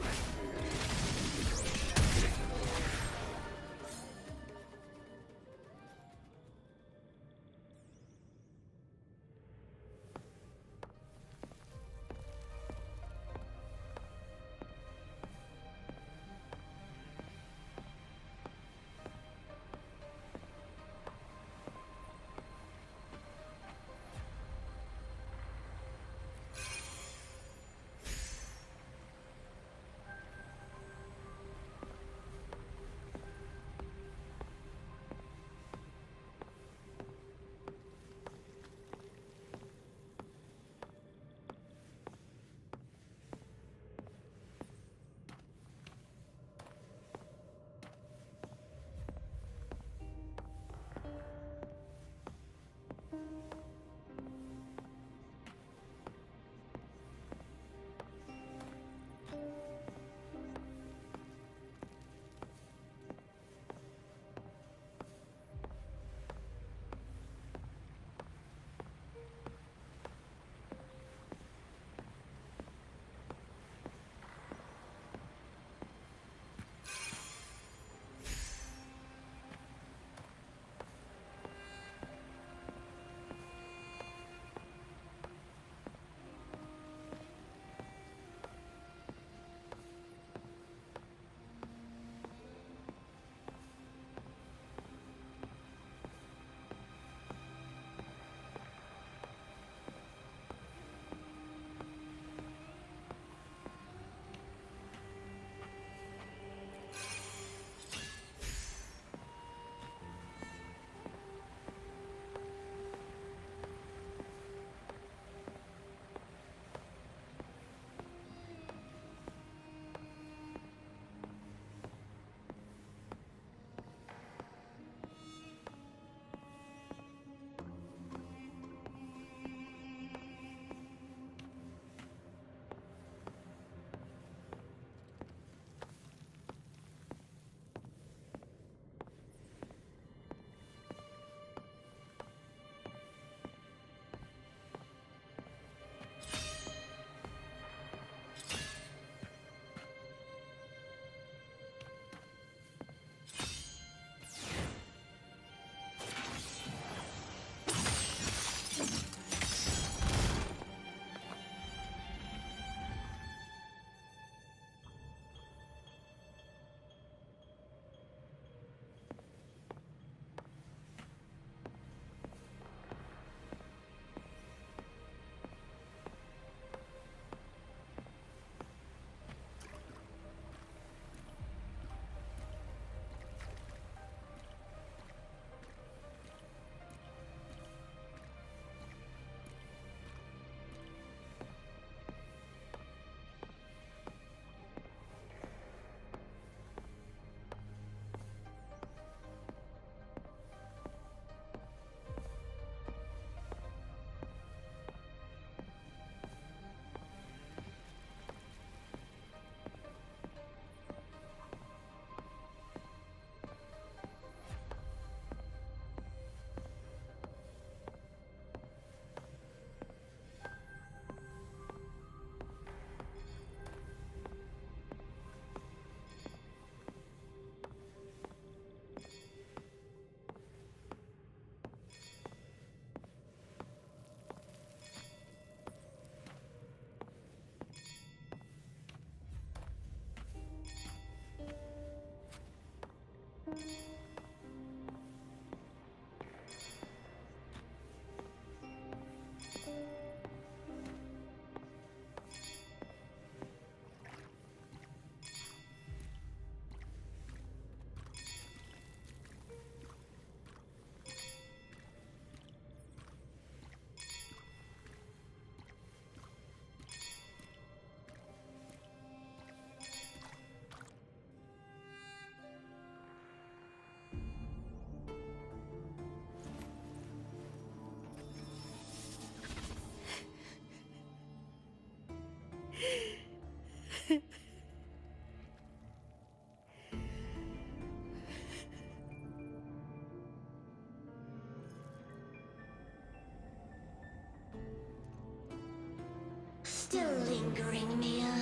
Still lingering, Mia.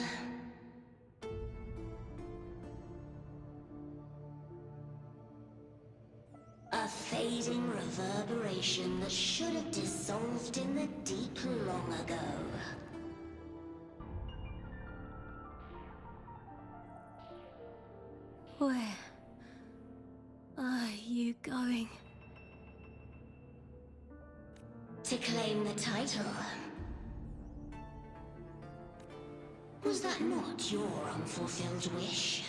A fading reverberation that should have dissolved in the deep long ago. Where are you going? To claim the title. Was that not your unfulfilled wish?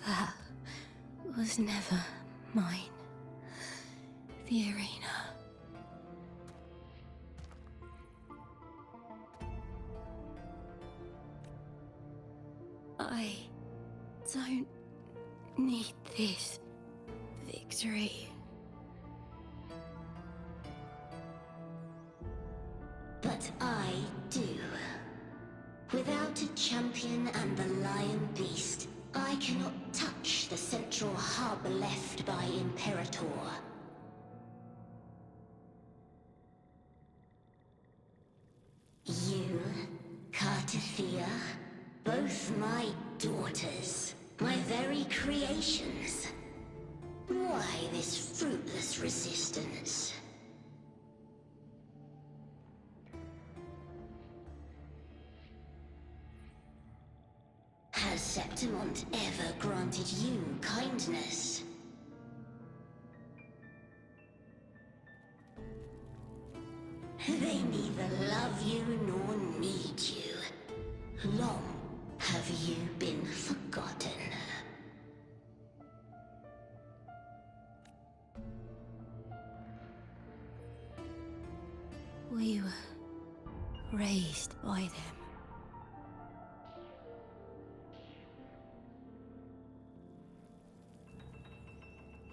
That was never mine. The arena. I don't need this victory. But I do. Without a champion and the Lion Beast, I cannot touch the central hub left by Imperator. You, Cartathea, both my daughters, my very creations. Why this fruitless resistance? Has Septimont ever granted you kindness? They neither love you nor need you. Long have you been forgotten. We were raised by them.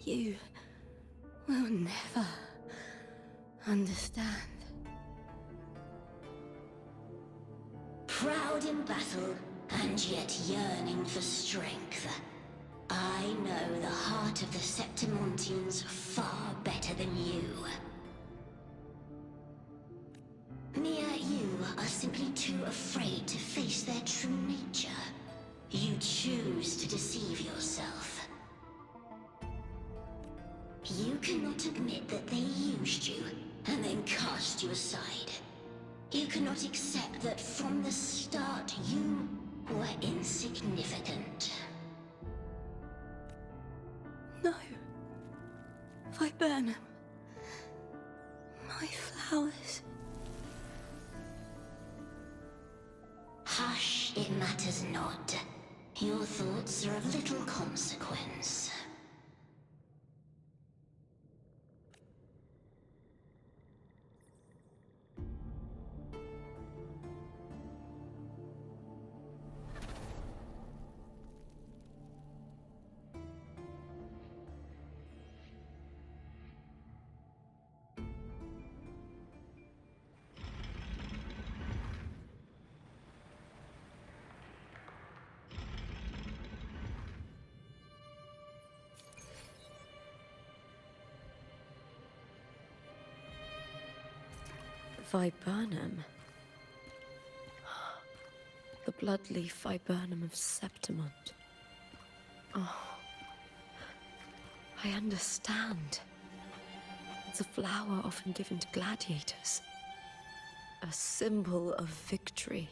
You will never understand. Proud in battle, and yet yearning for strength. I know the heart of the Septimontians far better than you. Mia, you are simply too afraid to face their true nature. You choose to deceive yourself. You cannot admit that they used you, and then cast you aside. You cannot accept that from the start you were insignificant. No. Viburnum. My flowers. Hush, it matters not. Your thoughts are of little consequence. Viburnum. The bloodleaf viburnum of Septimont. Oh. I understand. It's a flower often given to gladiators. A symbol of victory.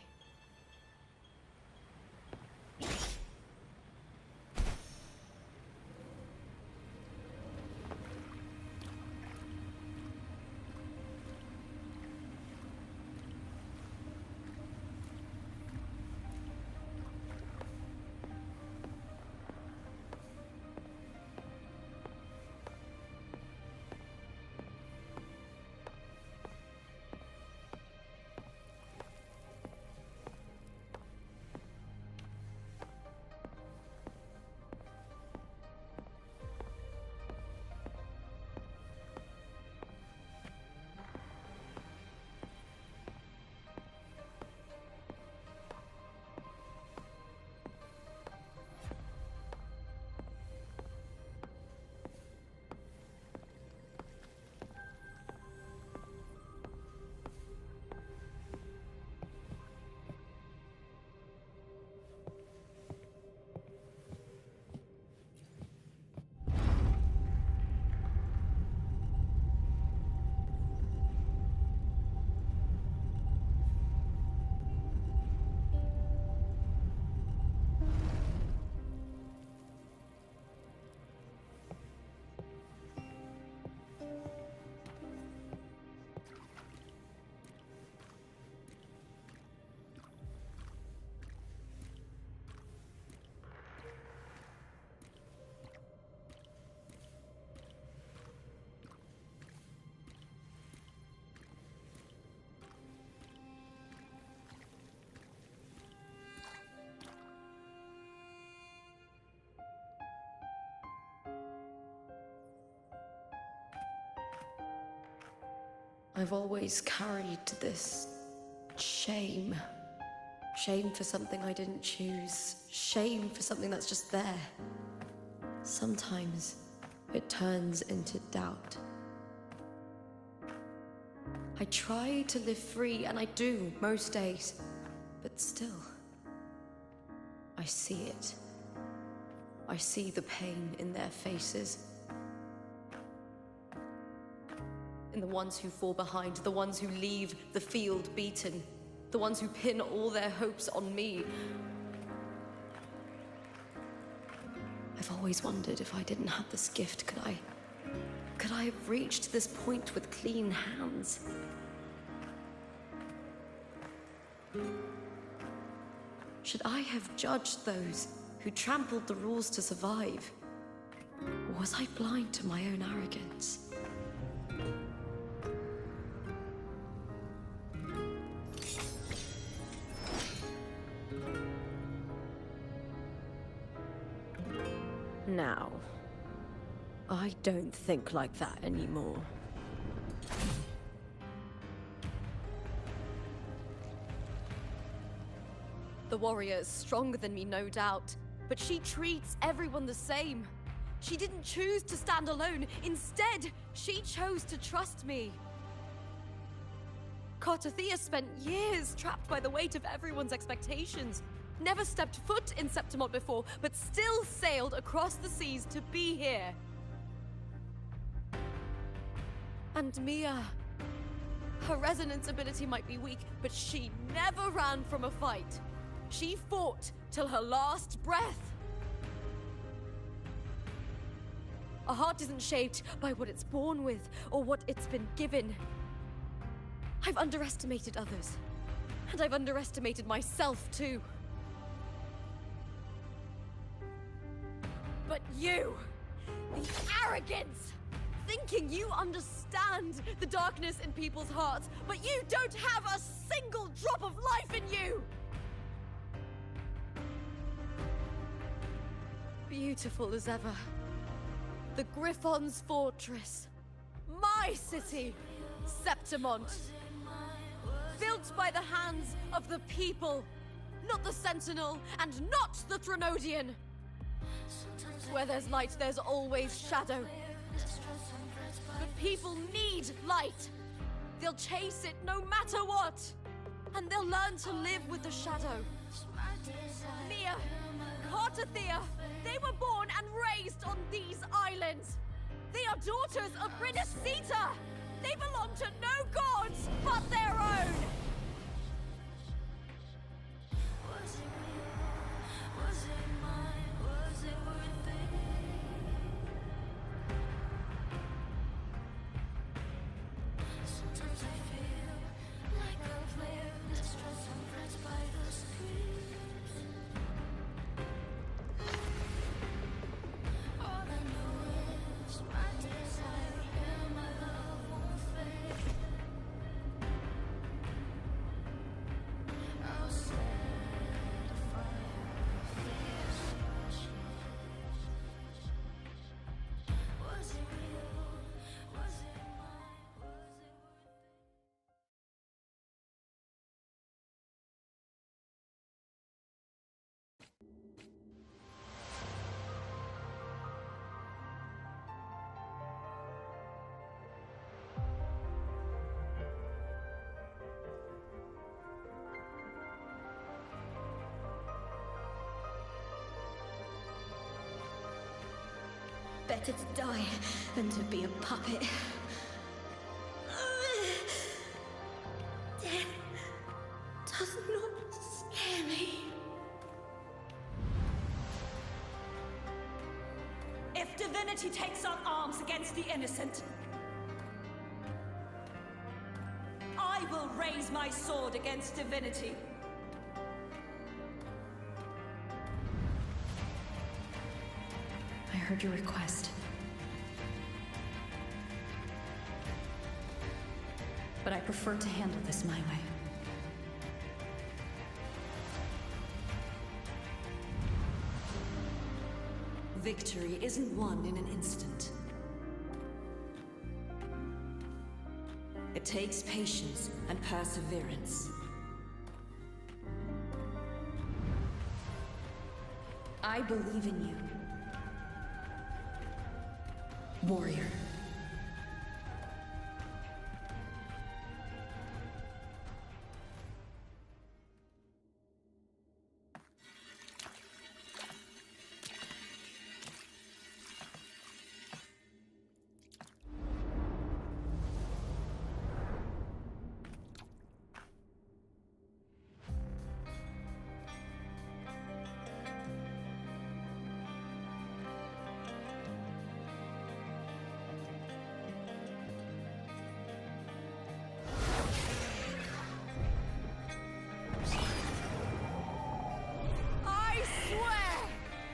I've always carried this shame. Shame for something I didn't choose. Shame for something that's just there. Sometimes it turns into doubt. I try to live free, and I do most days. But still, I see it. I see the pain in their faces. In the ones who fall behind, the ones who leave the field beaten, the ones who pin all their hopes on me. I've always wondered if I didn't have this gift, could I have reached this point with clean hands? Should I have judged those who trampled the rules to survive? Or was I blind to my own arrogance? Now, I don't think like that anymore. The warrior is stronger than me, no doubt, but she treats everyone the same. She didn't choose to stand alone. Instead, she chose to trust me. Cartothea spent years trapped by the weight of everyone's expectations. Never stepped foot in Septimont before, but still sailed across the seas to be here. And Mia, her resonance ability might be weak, but she never ran from a fight. She fought till her last breath. A heart isn't shaped by what it's born with or what it's been given. I've underestimated others, and I've underestimated myself too. But you, the arrogance, thinking you understand the darkness in people's hearts, but you don't have a single drop of life in you! Beautiful as ever. The Griffon's fortress. My city, Septimont. Built by the hands of the people, not the Sentinel and not the Threnodian. Where there's light, there's always shadow. But people need light. They'll chase it no matter what. And they'll learn to live with the shadow. Mia, Cartothea, they were born and raised on these islands. They are daughters of Brynacita. They belong to no gods but their own! Better to die than to be a puppet. Death does not scare me. If divinity takes up arms against the innocent, I will raise my sword against divinity. I heard your request. But I prefer to handle this my way. Victory isn't won in an instant. It takes patience and perseverance. I believe in you. Warrior.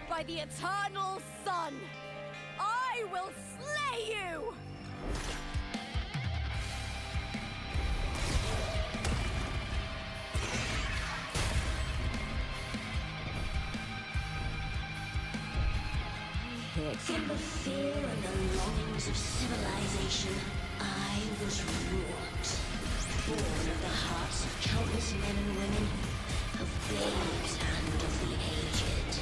By the eternal sun, I will slay you! From the fear and the longings of civilization, I was wrought. Born of the hearts of countless men and women, of babes and of the aged.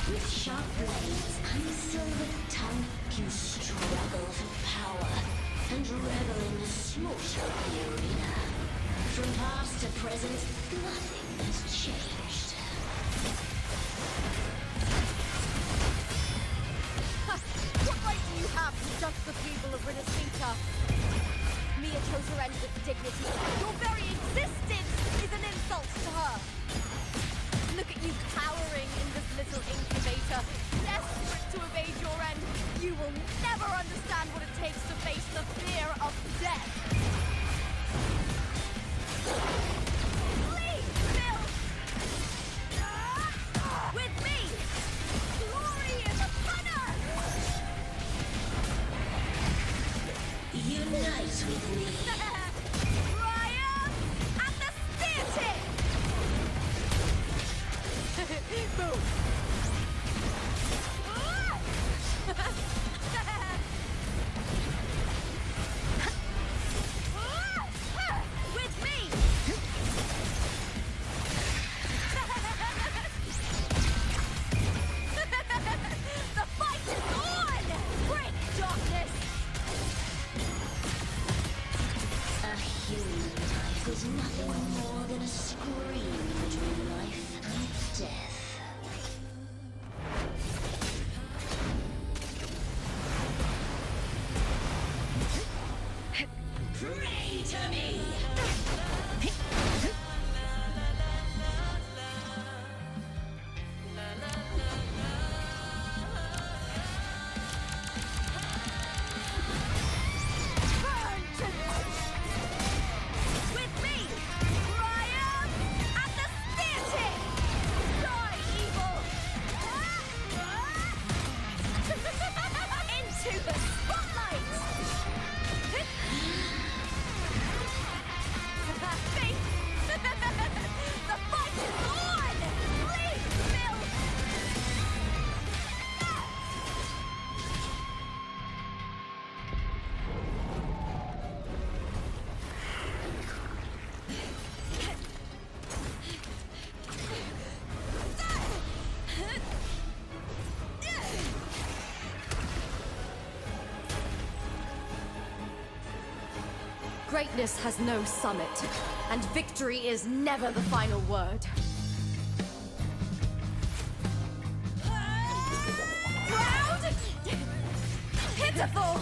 With sharp blades and silvered tongue, you struggle for power and revel in the slaughter of the arena. From past to present, nothing has changed. What right do you have to judge the people of Renacita? Mia chose her end with dignity. Your very existence is an insult to her. Look at you cowering in this little incubator, desperate to evade your end. You will never understand what it takes to face the fear of death. Please, Bill! me! With me, Triumph at the Stanchion! Die, evil! Into the spotlight! The fight is on! Please, Bill! Greatness has no summit, and victory is never the final word. Proud! Pitiful!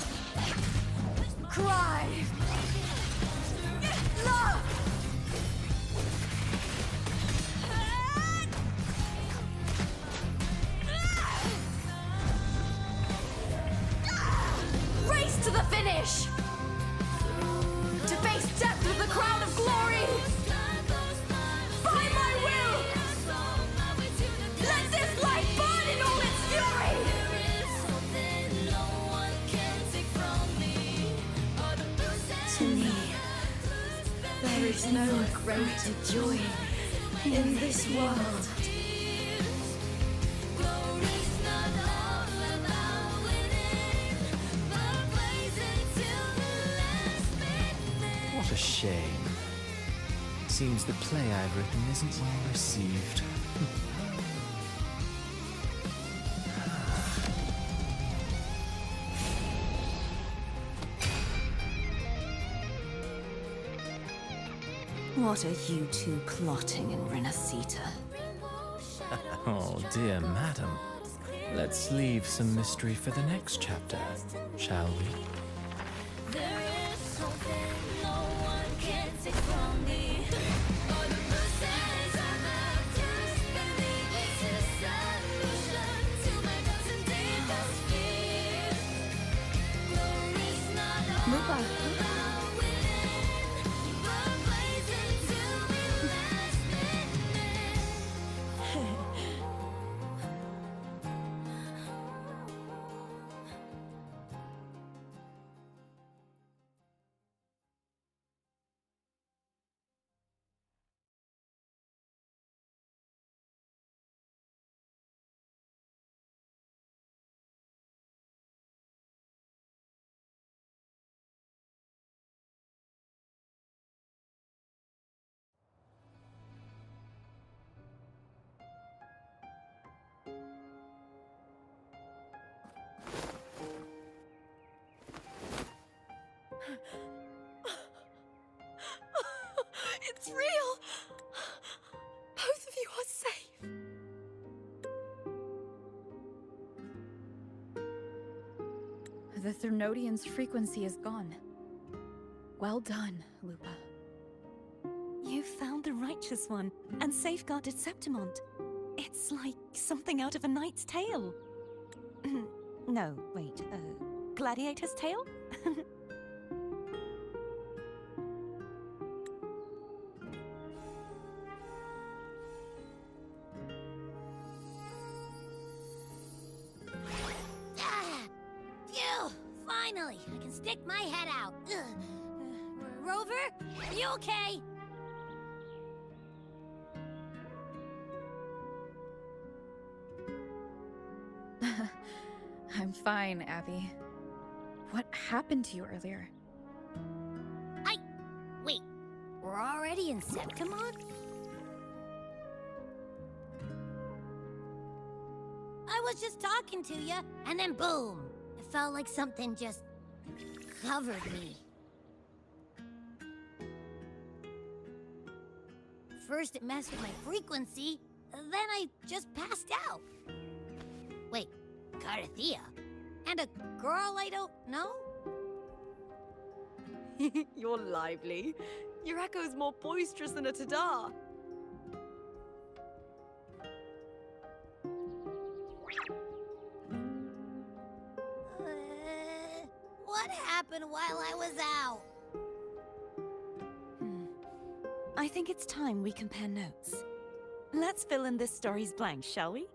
Cry! Love! Race to the finish! To face death with the crown of glory! By my will! Let this light burn in all its fury! To me, there is no greater joy in this world. What a shame. Seems the play I've written isn't well received. What are you two plotting in Renacita? Oh, dear madam. Let's leave some mystery for the next chapter, shall we? It's real! Both of you are safe. The Thernodian's frequency is gone. Well done, Lupa. You found the righteous one and safeguarded Septimont. It's like something out of a knight's tale. No, wait, gladiator's tale? Phew! Finally, I can stick my head out. Rover, are you okay? I'm fine, Abby. What happened to you earlier? Wait, we're already in Septimont? I was just talking to you, and then boom! It felt like something just covered me. First it messed with my frequency, then I just passed out. Wait, Carthea? And a girl I don't know? You're lively. Your echo's more boisterous than a tada. What happened while I was out? I think it's time we compare notes. Let's fill in this story's blanks, shall we?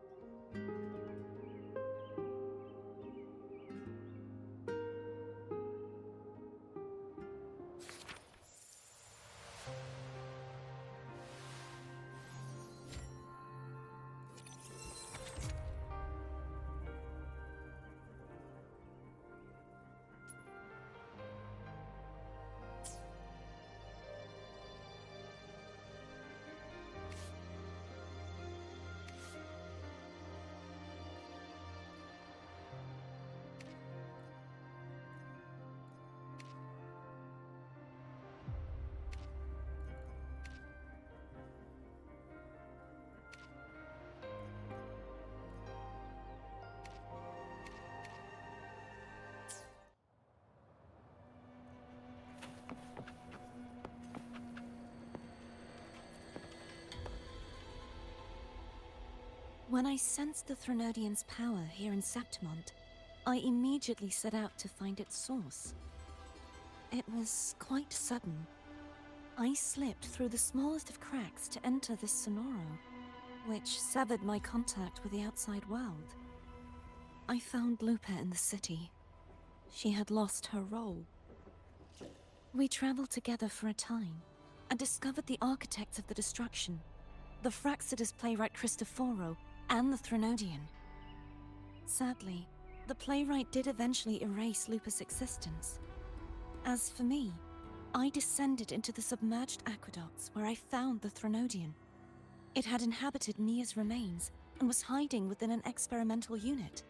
When I sensed the Threnodian's power here in Septimont, I immediately set out to find its source. It was quite sudden. I slipped through the smallest of cracks to enter this Sonoro, which severed my contact with the outside world. I found Lupa in the city. She had lost her role. We traveled together for a time, and discovered the architects of the destruction, the Fraxidus playwright Cristoforo, and the Threnodian. Sadly, the playwright did eventually erase Lupa's existence. As for me, I descended into the submerged aqueducts where I found the Threnodian. It had inhabited Mia's remains and was hiding within an experimental unit.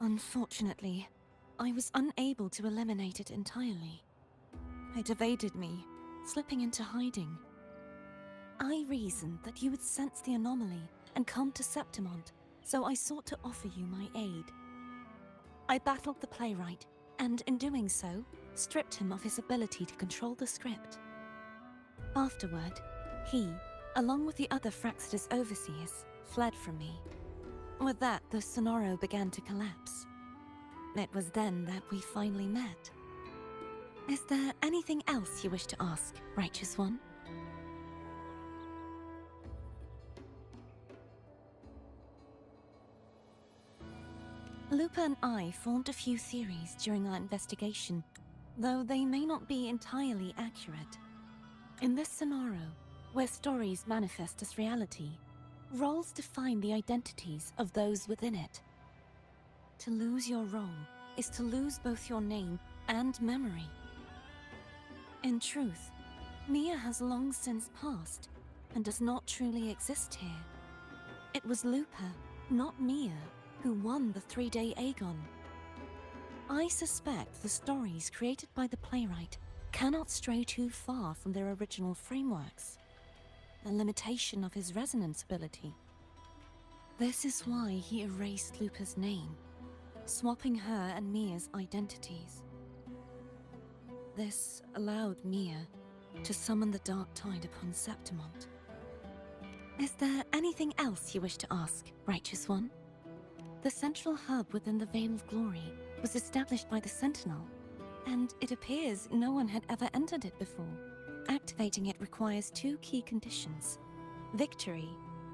Unfortunately, I was unable to eliminate it entirely. It evaded me, slipping into hiding. I reasoned that you would sense the anomaly and come to Septimont, so I sought to offer you my aid. I battled the playwright, and in doing so, stripped him of his ability to control the script. Afterward, he, along with the other Fraxidus overseers, fled from me. With that, the Sonoro began to collapse. It was then that we finally met. Is there anything else you wish to ask, Righteous One? Lupa and I formed a few theories during our investigation, though they may not be entirely accurate. In this Sonoro, where stories manifest as reality, roles define the identities of those within it. To lose your role is to lose both your name and memory. In truth, Mia has long since passed and does not truly exist here. It was Lupa, not Mia, who won the 3-day Aegon. I suspect the stories created by the playwright cannot stray too far from their original frameworks, a limitation of his resonance ability. This is why he erased Lupa's name, swapping her and Mia's identities. This allowed Mia to summon the Dark Tide upon Septimont. Is there anything else you wish to ask, Righteous One? The central hub within the Veil of Glory was established by the Sentinel, and it appears no one had ever entered it before. Activating it requires 2 key conditions: victory,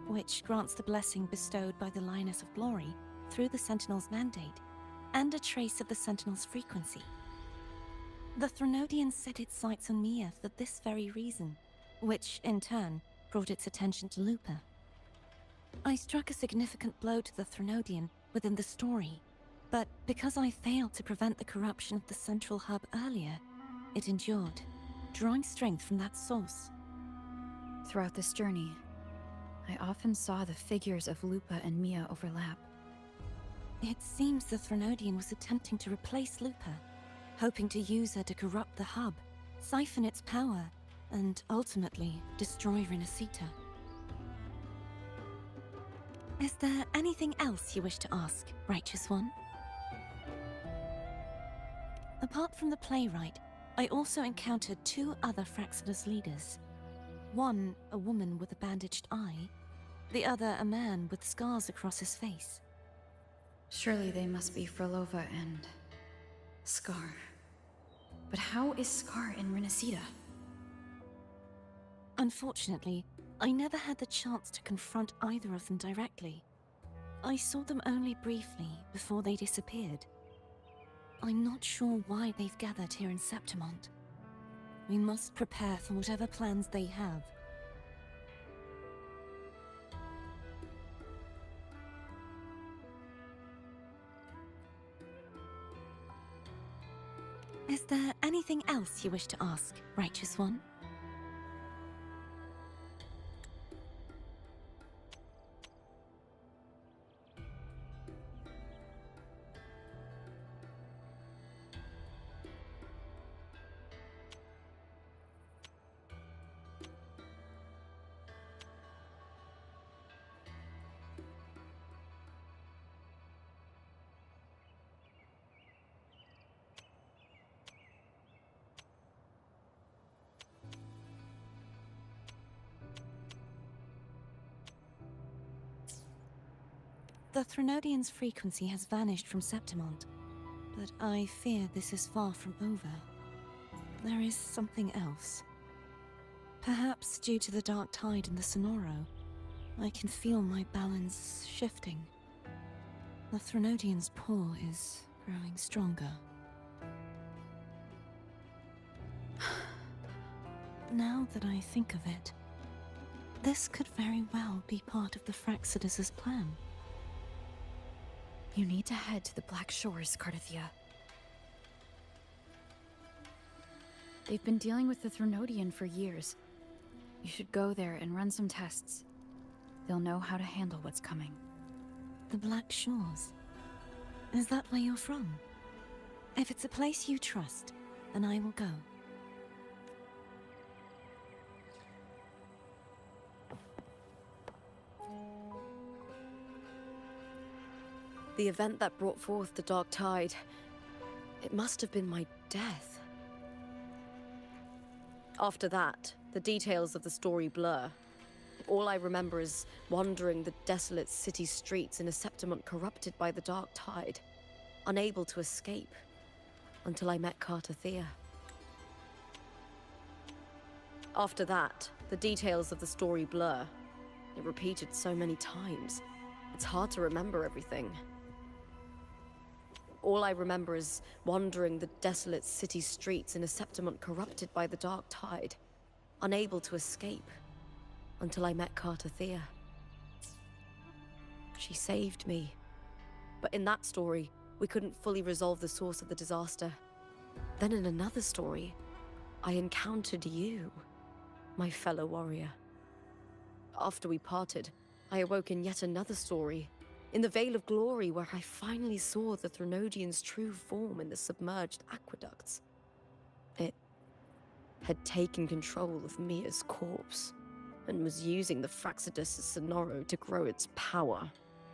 which grants the blessing bestowed by the Lioness of Glory through the Sentinel's mandate, and a trace of the Sentinel's frequency. The Threnodian set its sights on Mia for this very reason, which, in turn, brought its attention to Lupa. I struck a significant blow to the Threnodian within the story, but because I failed to prevent the corruption of the central hub earlier, it endured, drawing strength from that source. Throughout this journey, I often saw the figures of Lupa and Mia overlap. It seems the Threnodian was attempting to replace Lupa, hoping to use her to corrupt the hub, siphon its power, and ultimately destroy Renacita. Is there anything else you wish to ask, Righteous One? Apart from the playwright, I also encountered two other Fraxidus leaders. One, a woman with a bandaged eye, the other a man with scars across his face. Surely they must be Frolova and Scar. But how is Scar in Renacida? Unfortunately, I never had the chance to confront either of them directly. I saw them only briefly before they disappeared. I'm not sure why they've gathered here in Septimont. We must prepare for whatever plans they have. Is there anything else you wish to ask, Righteous One? The Threnodian's frequency has vanished from Septimont, but I fear this is far from over. There is something else. Perhaps due to the dark tide in the Sonoro, I can feel my balance shifting. The Threnodian's pull is growing stronger. Now that I think of it, this could very well be part of the Fraxidus' plan. You need to head to the Black Shores, Cardathia. They've been dealing with the Threnodian for years. You should go there and run some tests. They'll know how to handle what's coming. The Black Shores? Is that where you're from? If it's a place you trust, then I will go. The event that brought forth the dark tide, it must have been my death. After that, the details of the story blur. All I remember is wandering the desolate city streets in a Septimont corrupted by the dark tide, unable to escape, until I met Cardathia. After that, the details of the story blur. It repeated so many times. It's hard to remember everything. All I remember is wandering the desolate city streets in a Septimont corrupted by the dark tide, unable to escape, until I met Cardathia. She saved me. But in that story, we couldn't fully resolve the source of the disaster. Then in another story, I encountered you, my fellow warrior. After we parted, I awoke in yet another story, in the Veil of Glory, where I finally saw the Threnodian's true form in the submerged aqueducts. It had taken control of Mia's corpse, and was using the Fraxidus' Sonoro to grow its power.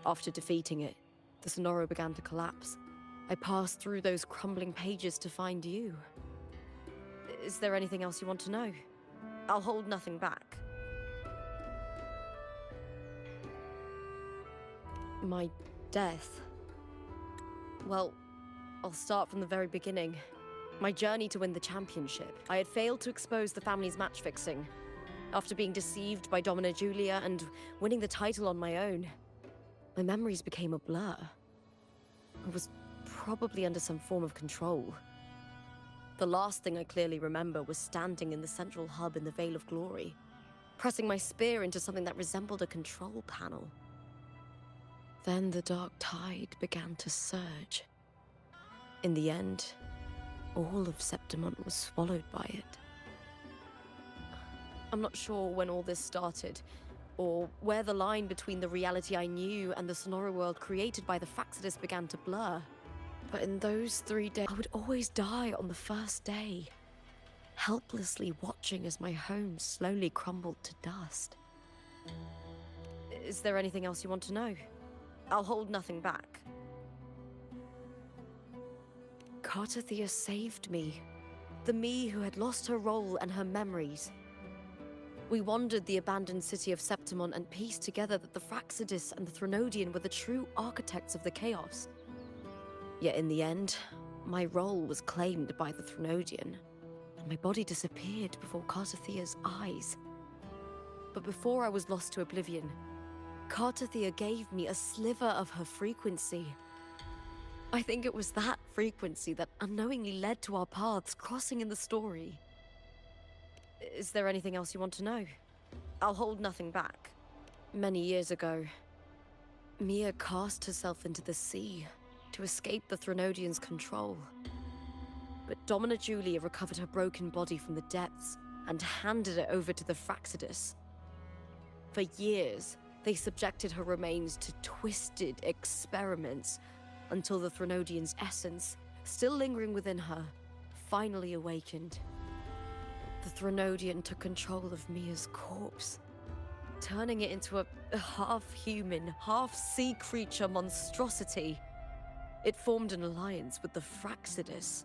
After defeating it, the Sonoro began to collapse. I passed through those crumbling pages to find you. Is there anything else you want to know? I'll hold nothing back. My death. Well, I'll start from the very beginning. My journey to win the championship. I had failed to expose the family's match fixing. After being deceived by Domina Julia and winning the title on my own, my memories became a blur. I was probably under some form of control. The last thing I clearly remember was standing in the central hub in the Veil of Glory, pressing my spear into something that resembled a control panel. Then the dark tide began to surge. In the end, all of Septimont was swallowed by it. I'm not sure when all this started, or where the line between the reality I knew and the Sonoro world created by the Fraxidus began to blur. But in those 3 days, I would always die on the first day, helplessly watching as my home slowly crumbled to dust. Is there anything else you want to know? I'll hold nothing back. Cardathia saved me. the me who had lost her role and her memories. We wandered the abandoned city of Septimon and pieced together that the Fraxidus and the Threnodian were the true architects of the chaos. Yet in the end, my role was claimed by the Threnodian, and my body disappeared before Cartathea's eyes. But before I was lost to oblivion, Cartathea gave me a sliver of her frequency. I think it was that frequency that unknowingly led to our paths crossing in the story. Is there anything else you want to know? I'll hold nothing back. Many years ago, Mia cast herself into the sea to escape the Threnodian's control. But Domina Julia recovered her broken body from the depths and handed it over to the Fraxidus. For years, they subjected her remains to twisted experiments until the Threnodian's essence, still lingering within her, finally awakened. The Threnodian took control of Mia's corpse, turning it into a half-human, half-sea creature monstrosity. It formed an alliance with the Fraxidus.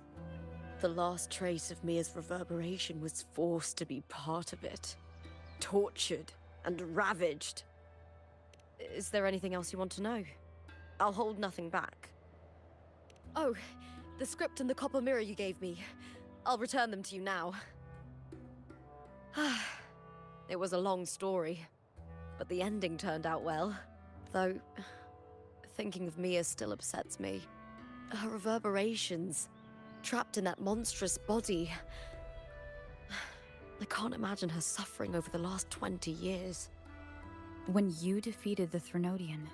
The last trace of Mia's reverberation was forced to be part of it, tortured and ravaged. Is there anything else you want to know? I'll hold nothing back. Oh, the script and the copper mirror you gave me. I'll return them to you now. It was a long story, but the ending turned out well. Though, thinking of Mia still upsets me. Her reverberations, trapped in that monstrous body. I can't imagine her suffering over the last 20 years. When you defeated the Threnodian,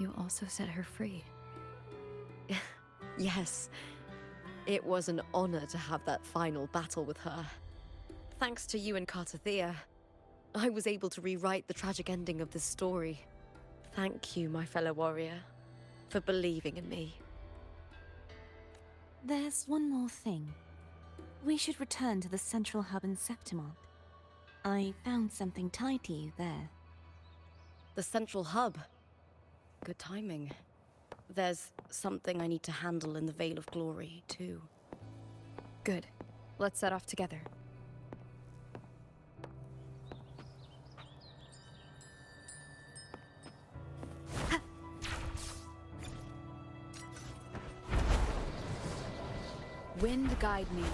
you also set her free. Yes, it was an honor to have that final battle with her. Thanks to you and Cartathea, I was able to rewrite the tragic ending of this story. Thank you, my fellow warrior, for believing in me. There's one more thing. We should return to the central hub in Septimon. I found something tied to you there. The central hub. Good timing. There's something I need to handle in the Veil of Glory, too. Good. Let's set off together. Wind guide me.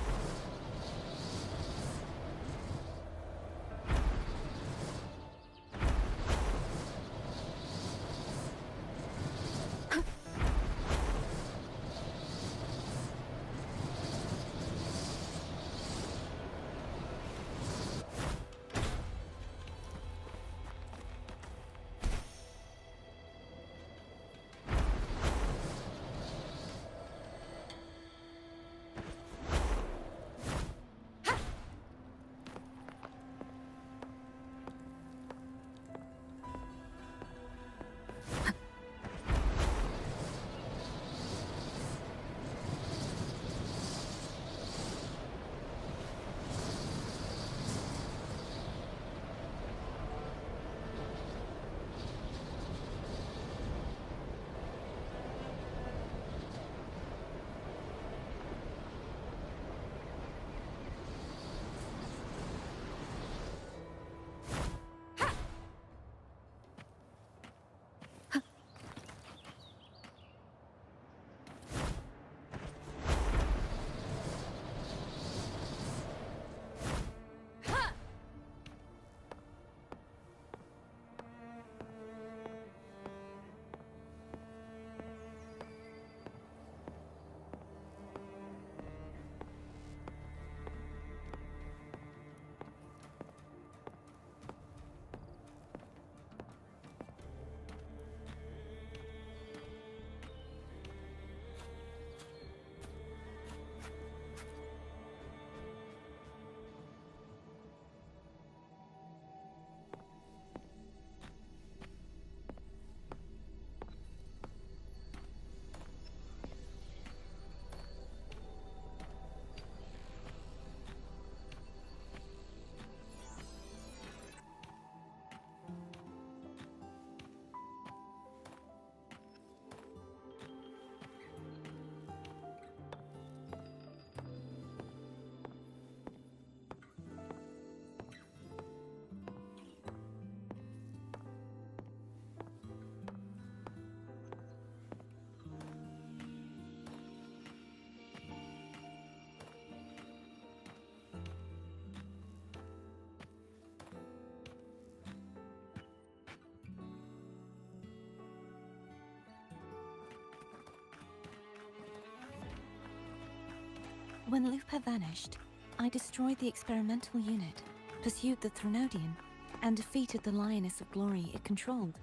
When Lupa vanished, I destroyed the experimental unit, pursued the Threnodian, and defeated the Lioness of Glory it controlled.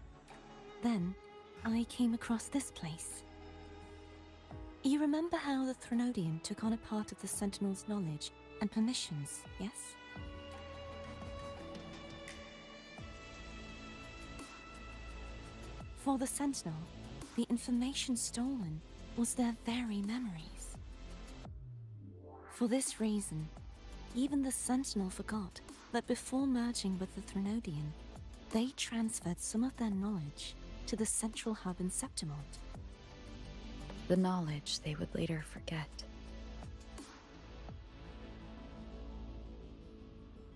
Then, I came across this place. You remember how the Threnodian took on a part of the Sentinel's knowledge and permissions, yes? For the Sentinel, the information stolen was their very memories. For this reason, even the Sentinel forgot that before merging with the Threnodian, they transferred some of their knowledge to the central hub in Septimont. The knowledge they would later forget.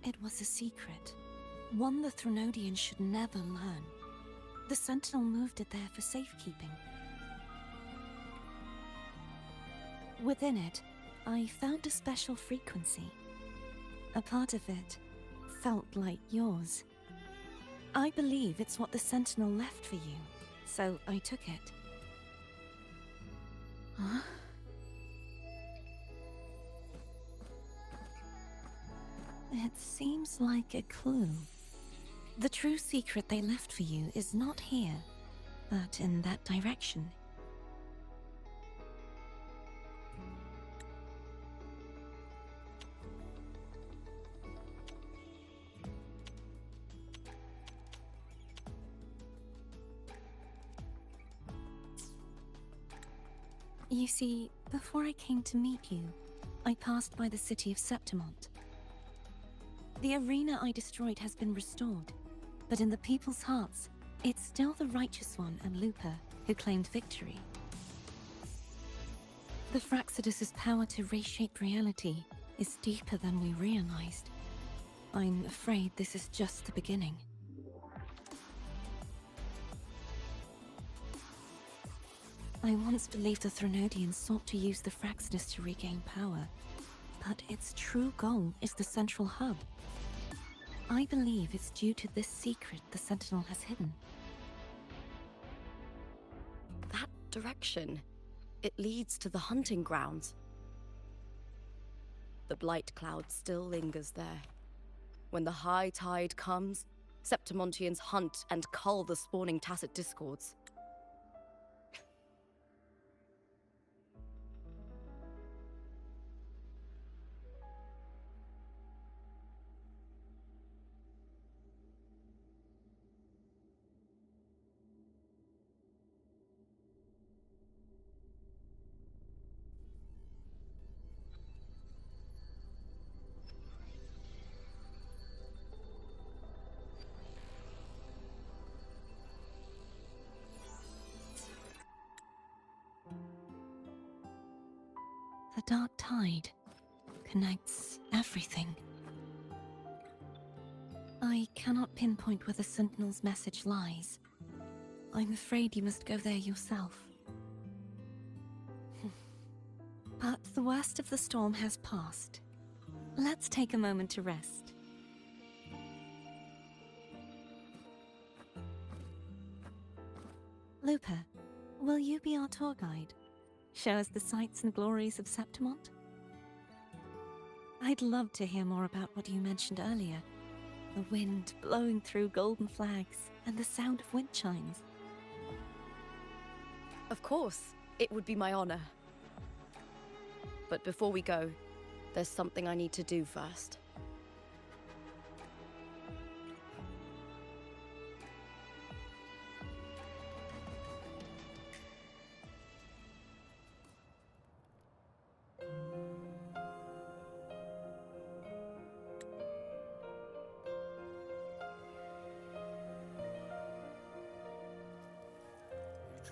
It was a secret, one the Threnodian should never learn. The Sentinel moved it there for safekeeping. Within it, I found a special frequency. A part of it felt like yours. I believe it's what the Sentinel left for you, so I took it. Huh? It seems like a clue. The true secret they left for you is not here, but in that direction. You see, before I came to meet you, I passed by the city of Septimont. The arena I destroyed has been restored, but in the people's hearts, it's still the Righteous One and Lupa who claimed victory. The Fraxidus's power to reshape reality is deeper than we realized. I'm afraid this is just the beginning. I once believed the Threnodians sought to use the Fraxidus to regain power, but its true goal is the central hub. I believe it's due to this secret the Sentinel has hidden. That direction, it leads to the hunting grounds. The blight cloud still lingers there. When the high tide comes, Septimontians hunt and cull the spawning Tacit Discords. The dark tide connects everything. I cannot pinpoint where the Sentinel's message lies. I'm afraid you must go there yourself. But the worst of the storm has passed. Let's take a moment to rest. Lupa, will you be our tour guide? Show us the sights and glories of Septimont? I'd love to hear more about what you mentioned earlier. The wind blowing through golden flags and the sound of wind chimes. Of course, it would be my honor. But before we go, there's something I need to do first.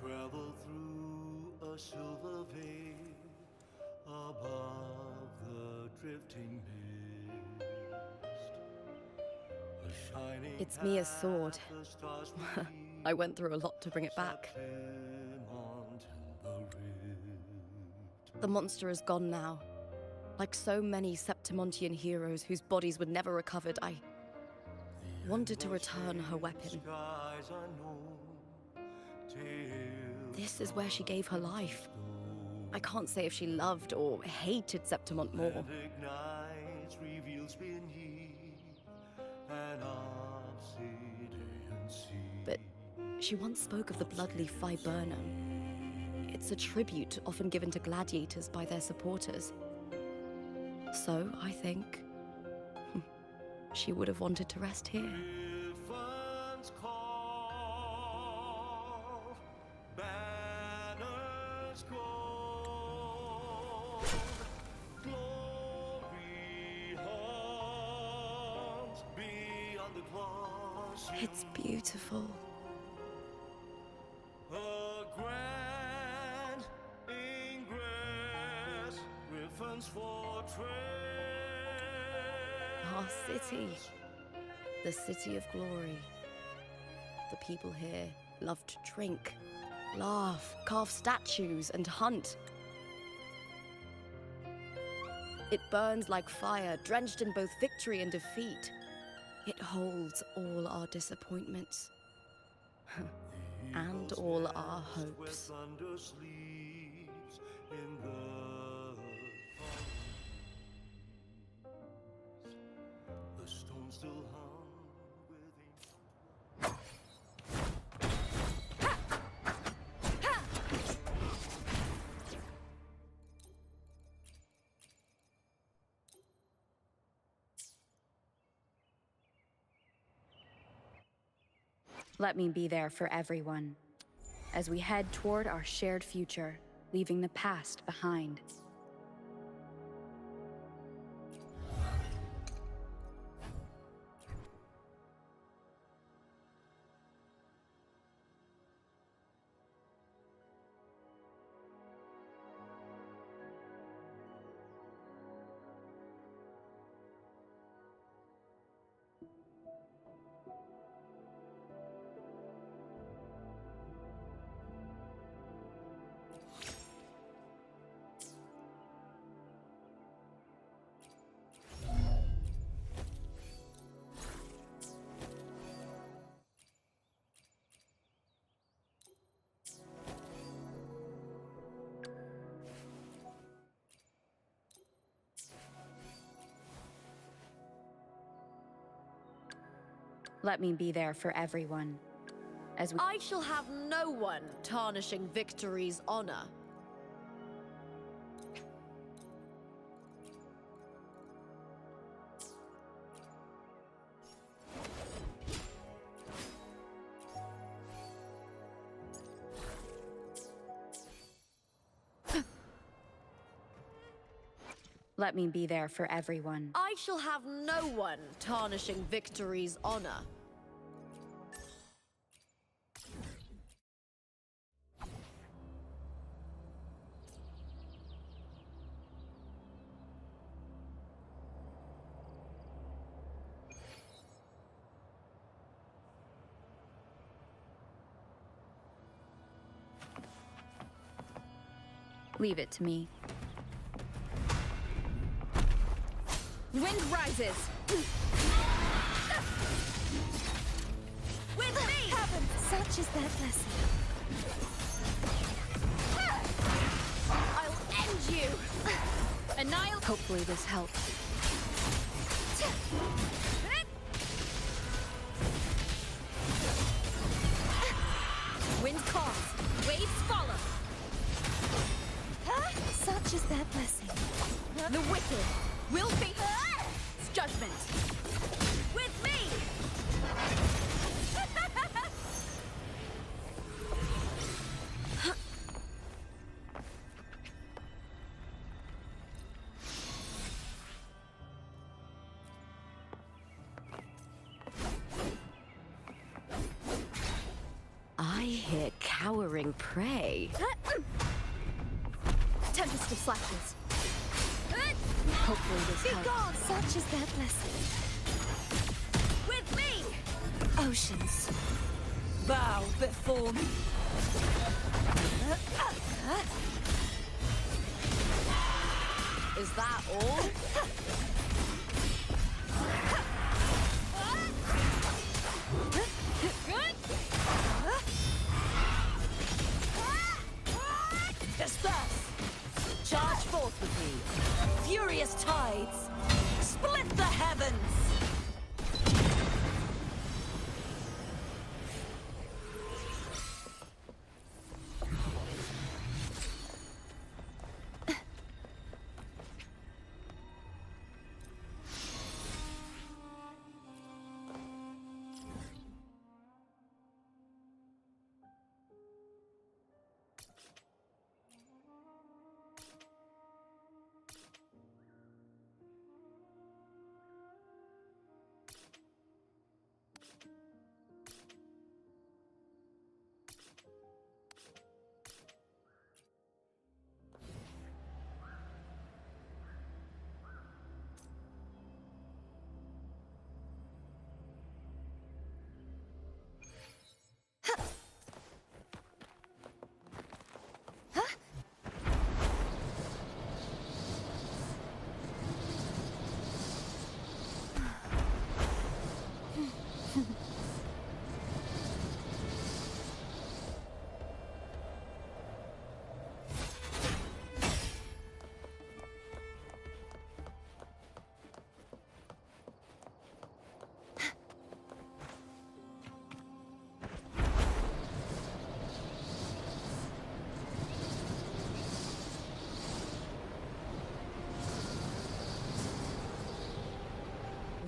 Travel through a silver veil above the drifting mist. A shining It's Mia's sword. path the stars I went through a lot to bring it back. Septimont and the rift. The monster is gone now. Like so many Septimontian heroes whose bodies were never recovered, I wanted to return her weapon. Skies unknown, till This is where she gave her life. stone. I can't say if she loved or hated Septimont more. And ignites, reveals beneath an obsidian sea. But she once spoke of the bloodleaf viburnum. It's a tribute often given to gladiators by their supporters. So, I think, she would have wanted to rest here. Griffins call, banners gold, glory haunts beyond the Colosseum. It's beautiful. A grand ingress, Griffin's fortress. Our city. The city of glory. The people here love to drink, laugh, carve statues, and hunt. It burns like fire, drenched in both victory and defeat. It holds all our disappointments. And all our hopes. Where thunder sleeps in the forest. The stone still hung within. Let me be there for everyone, as we head toward our shared future, leaving the past behind. Let me be there for everyone, as we— I shall have no one tarnishing victory's honor. Let me be there for everyone. I shall have no one tarnishing victory's honor. Leave it to me. Wind rises! With me! Heaven, such is their blessing. I'll end you! Annihilate. Hopefully this helps. Wind calls, waves follow. Such is their blessing. The wicked will be judgment. With me! I hear cowering prey. Tempest of slashes. Hopefully this Be helps. gone! Such is their blessing. With me! Oceans. Bow before me. Is that all? Disperse! with me. Furious tides, split the heavens!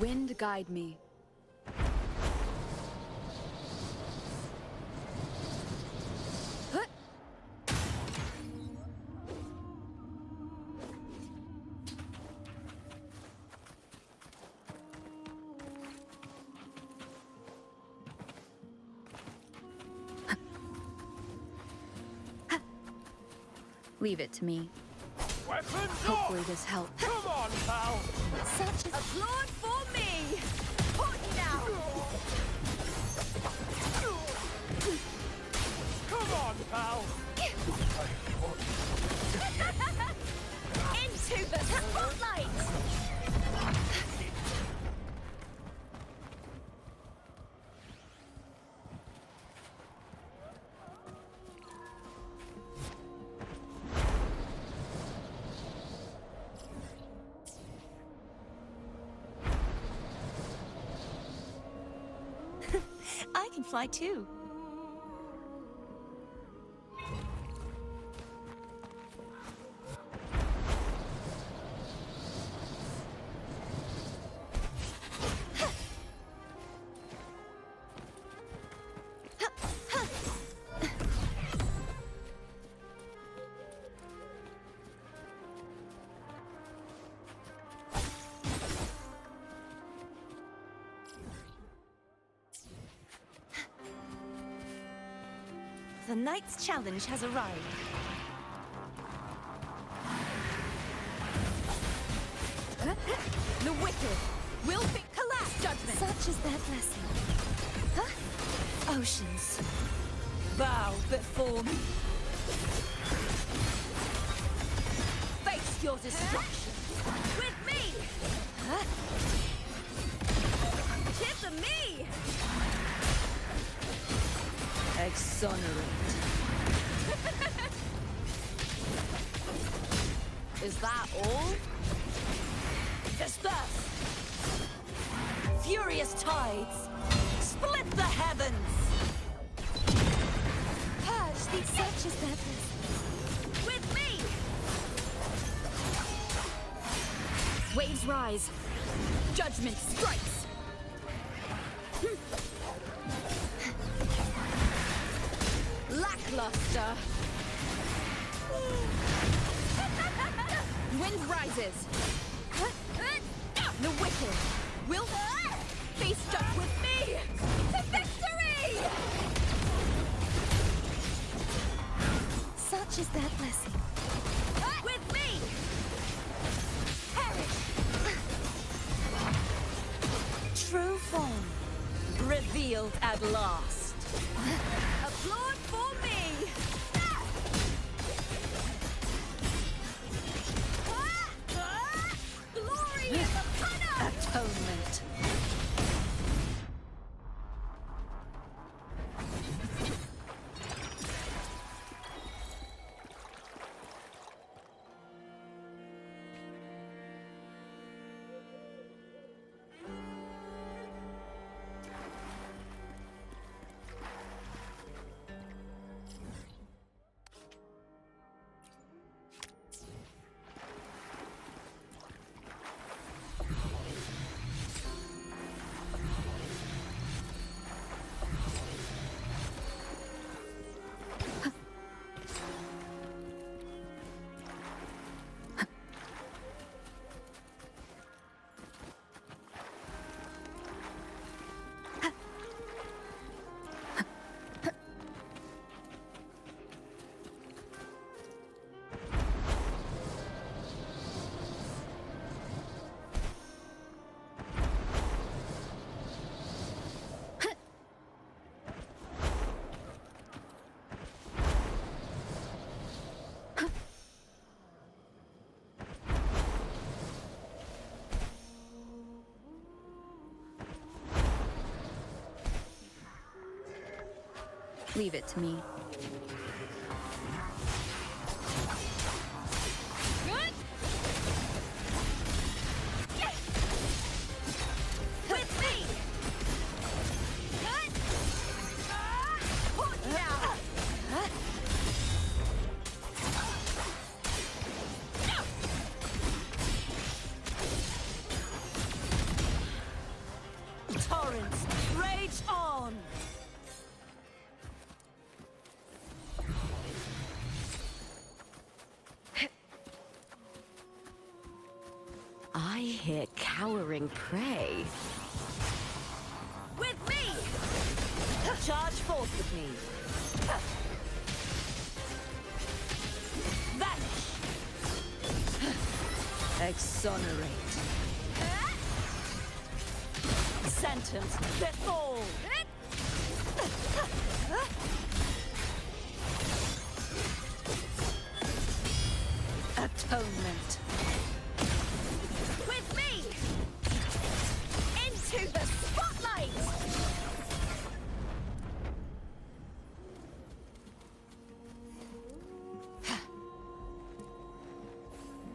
Wind guide me. Leave it to me. Weapons Hopefully off! this helps. Come on, pal! Such a Applaud for me! Put now! Come on, pal! Into the spotlight! I can fly too. The Knight's challenge has arrived. The wicked will be collapse judgment! Such is their blessing. Oceans. Bow before me! Face your destruction! With me! Tip of me! Exonerate. Is that all? Disperse! Furious tides, split the heavens! Purge these such as their blessing. With me! Waves rise. Judgment strikes! Lackluster! Wind rises. The wicked will be stuck with me to victory! Such is their blessing. With me! Perish! True form. Revealed at last. Applaud for me! Glory in the punner! Atonement. Leave it to me. With me! Torrents, rage on! I hear cowering prey. With me! Charge forth with me. Vanish! Exonerate. Sentence, death all! Atonement. With me! Into the spotlight!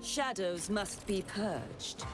Shadows must be purged.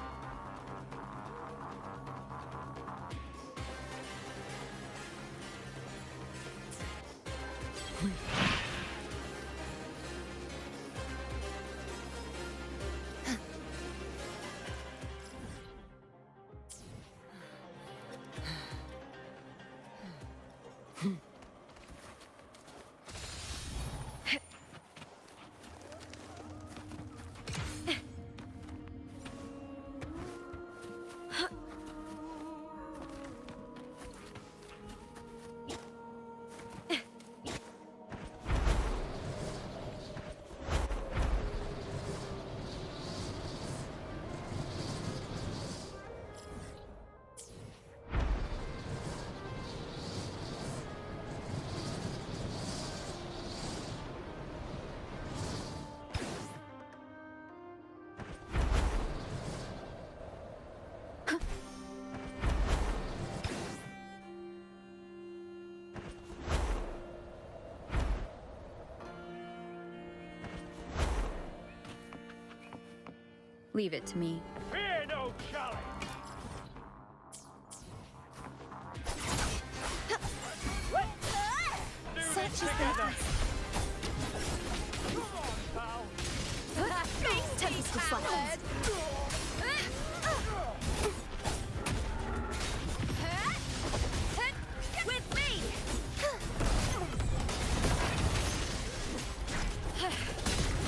Leave it to me. Fear no challenge! Such is their Come on, pal! face tends to flatten. With me!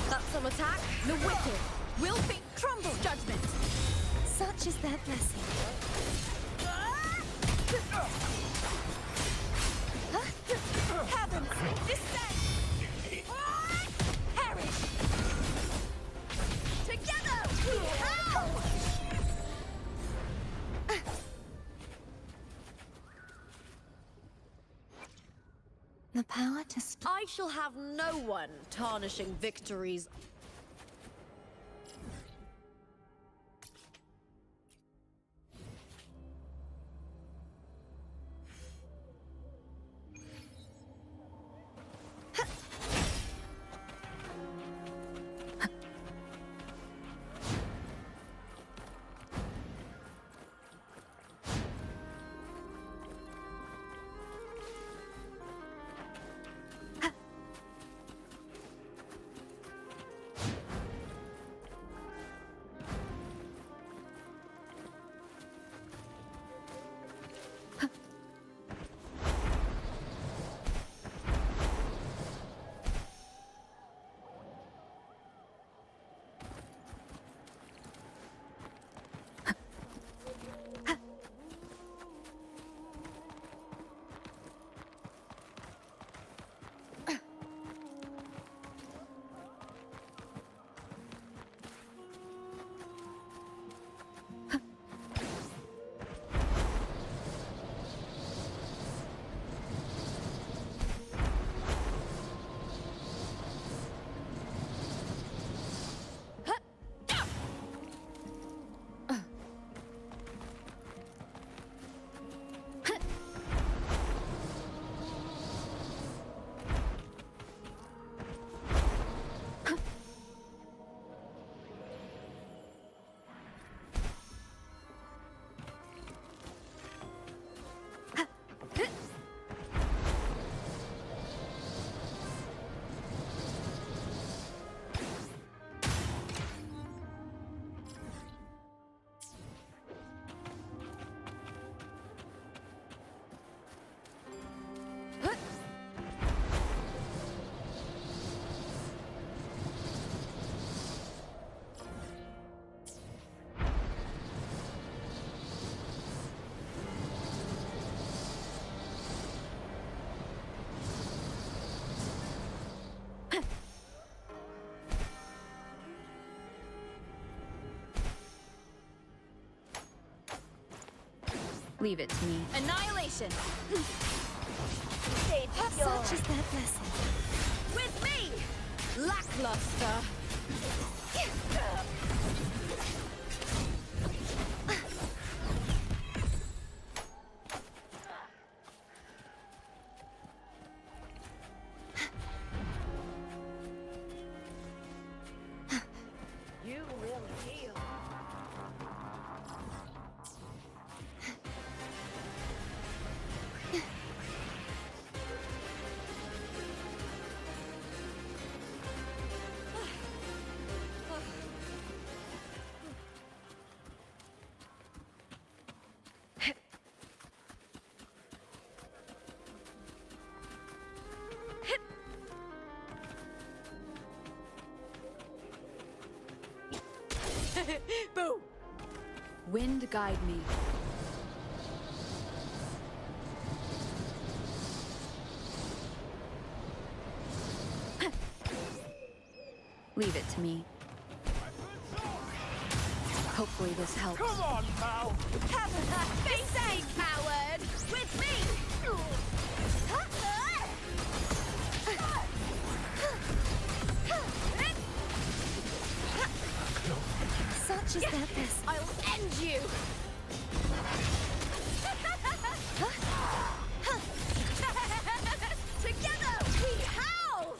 That's some attack. The wicked will be crumble judgment. Such is their blessing. Heavens, descend! Perish! Together! Ow! The power to I shall have no one tarnishing victories. Leave it to me. Annihilation! Such is their blessing. With me! Lackluster. You really heal. Boo! Wind guide me. Leave it to me. Hopefully this helps. Come on, pal! Have that face, coward! With me! Such is their blessing. I'll end you! Together we howl!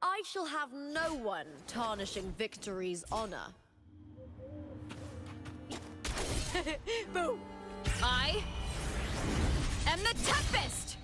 I shall have no one tarnishing victory's honor. Boo! I am the Tempest!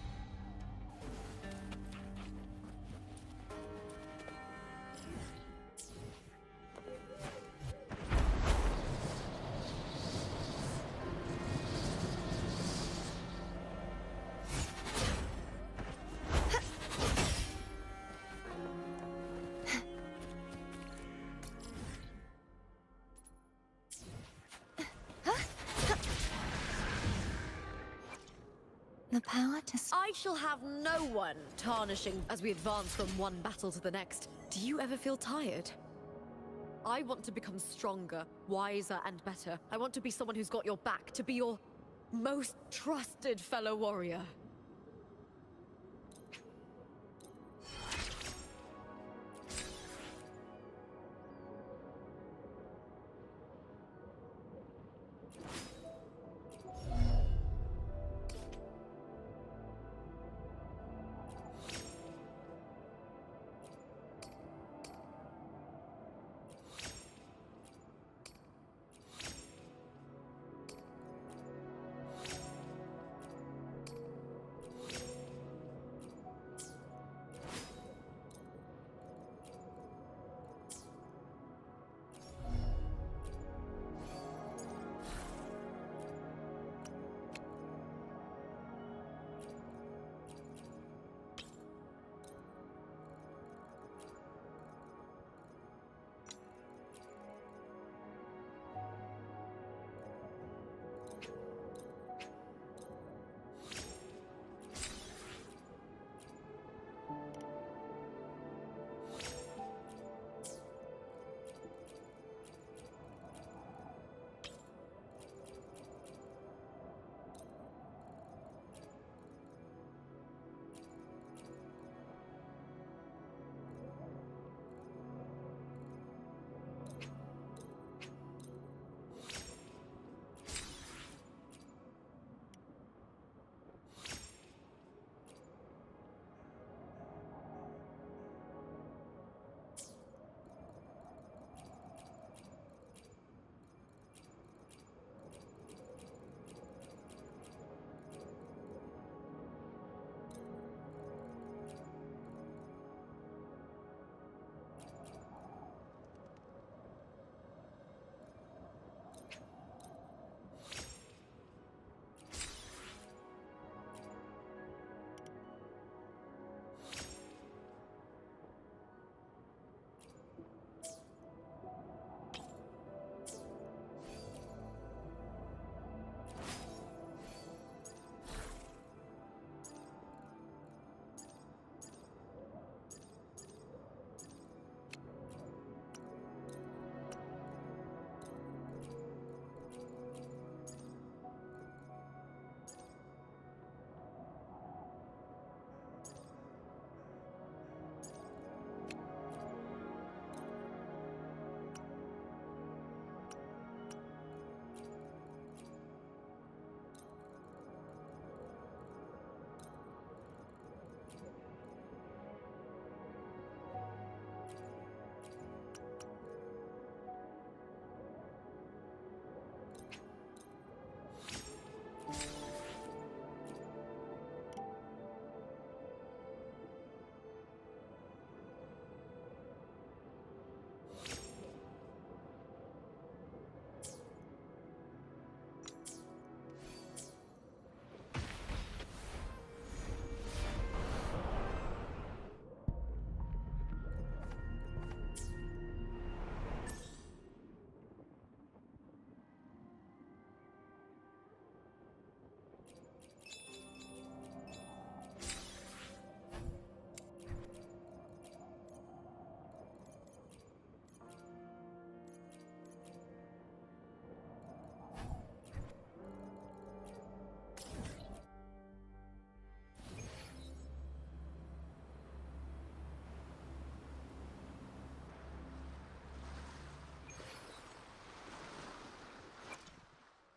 The power to I shall have no one tarnishing as we advance from one battle to the next. Do you ever feel tired? I want to become stronger, wiser, and better. I want to be someone who's got your back, to be your most trusted fellow warrior.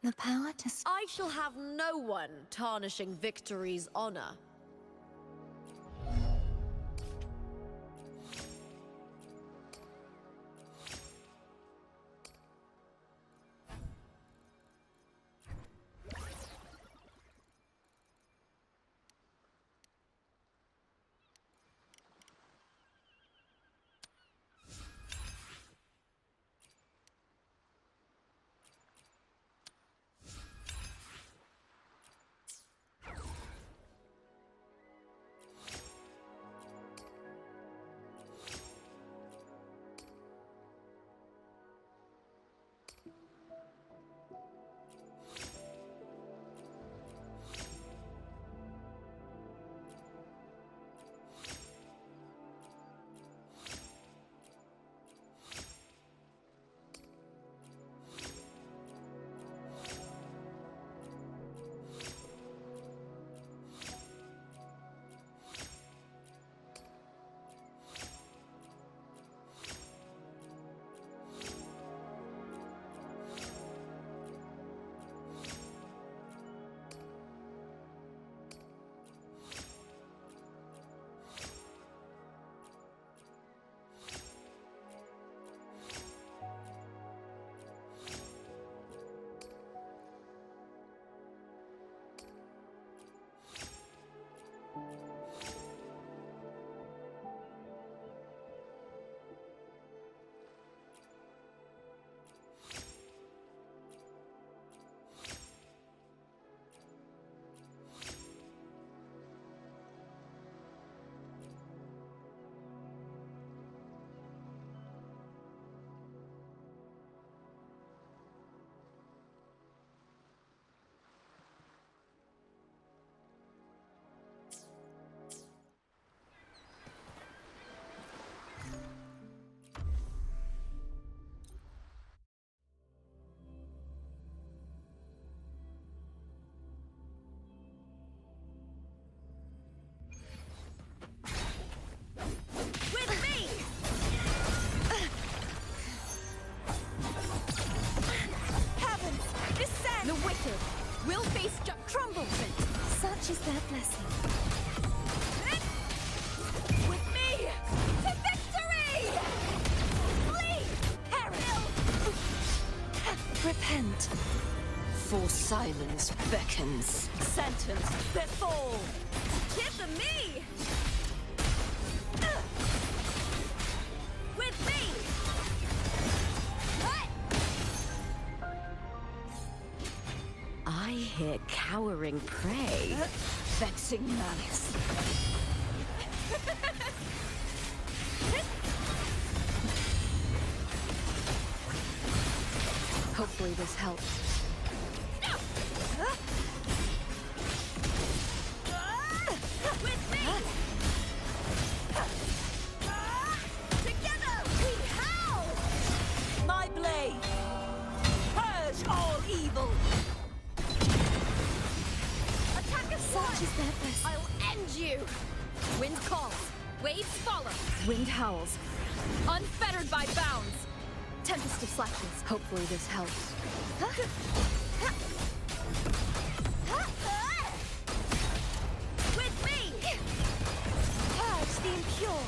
The power to I shall have no one tarnishing victory's honor. We'll face crumble. Such is their blessing. With me to victory! Flee! Peril! Repent. For silence beckons. Sentence befall! Give them me! With me! I hear cowering prey. Vexing malice. Hopefully this helps. With me! Together we howl! My blade! Purge all evil! Attack us! Such is their blessing. I'll end you! Wind calls, waves follow. Wind howls. Unfettered by bounds. Tempest of slashes. Hopefully this helps. With me! Purge the impure.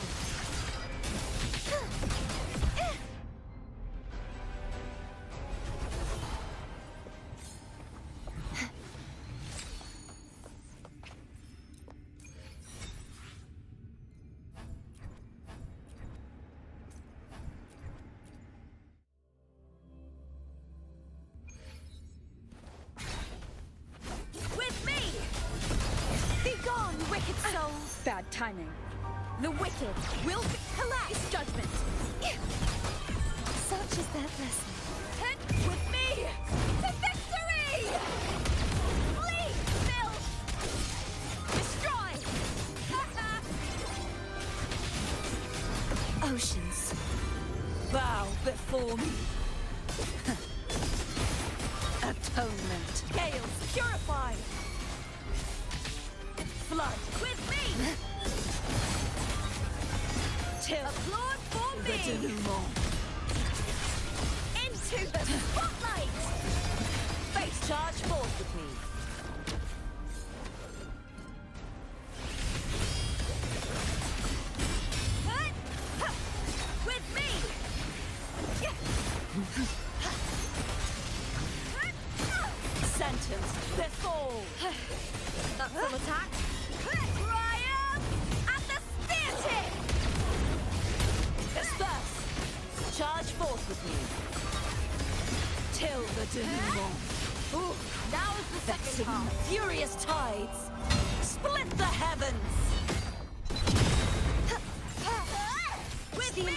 Wicked souls! Bad timing. The wicked will collapse judgment! Such is their blessing. With me to victory! Flee, filth! Destroy! Oceans. Bow before me! Atonement. Gales, purify! Flood with me! Till applaud for The me! denouement. Into the spotlight! Face Charge forth with me. With me! Sentence the fall. That's some attack. Triumph at the spear tip! Disperse. Charge forth with me. Till the denouement. Ooh, now is the second Vexing half. furious tides. Split the heavens. With me!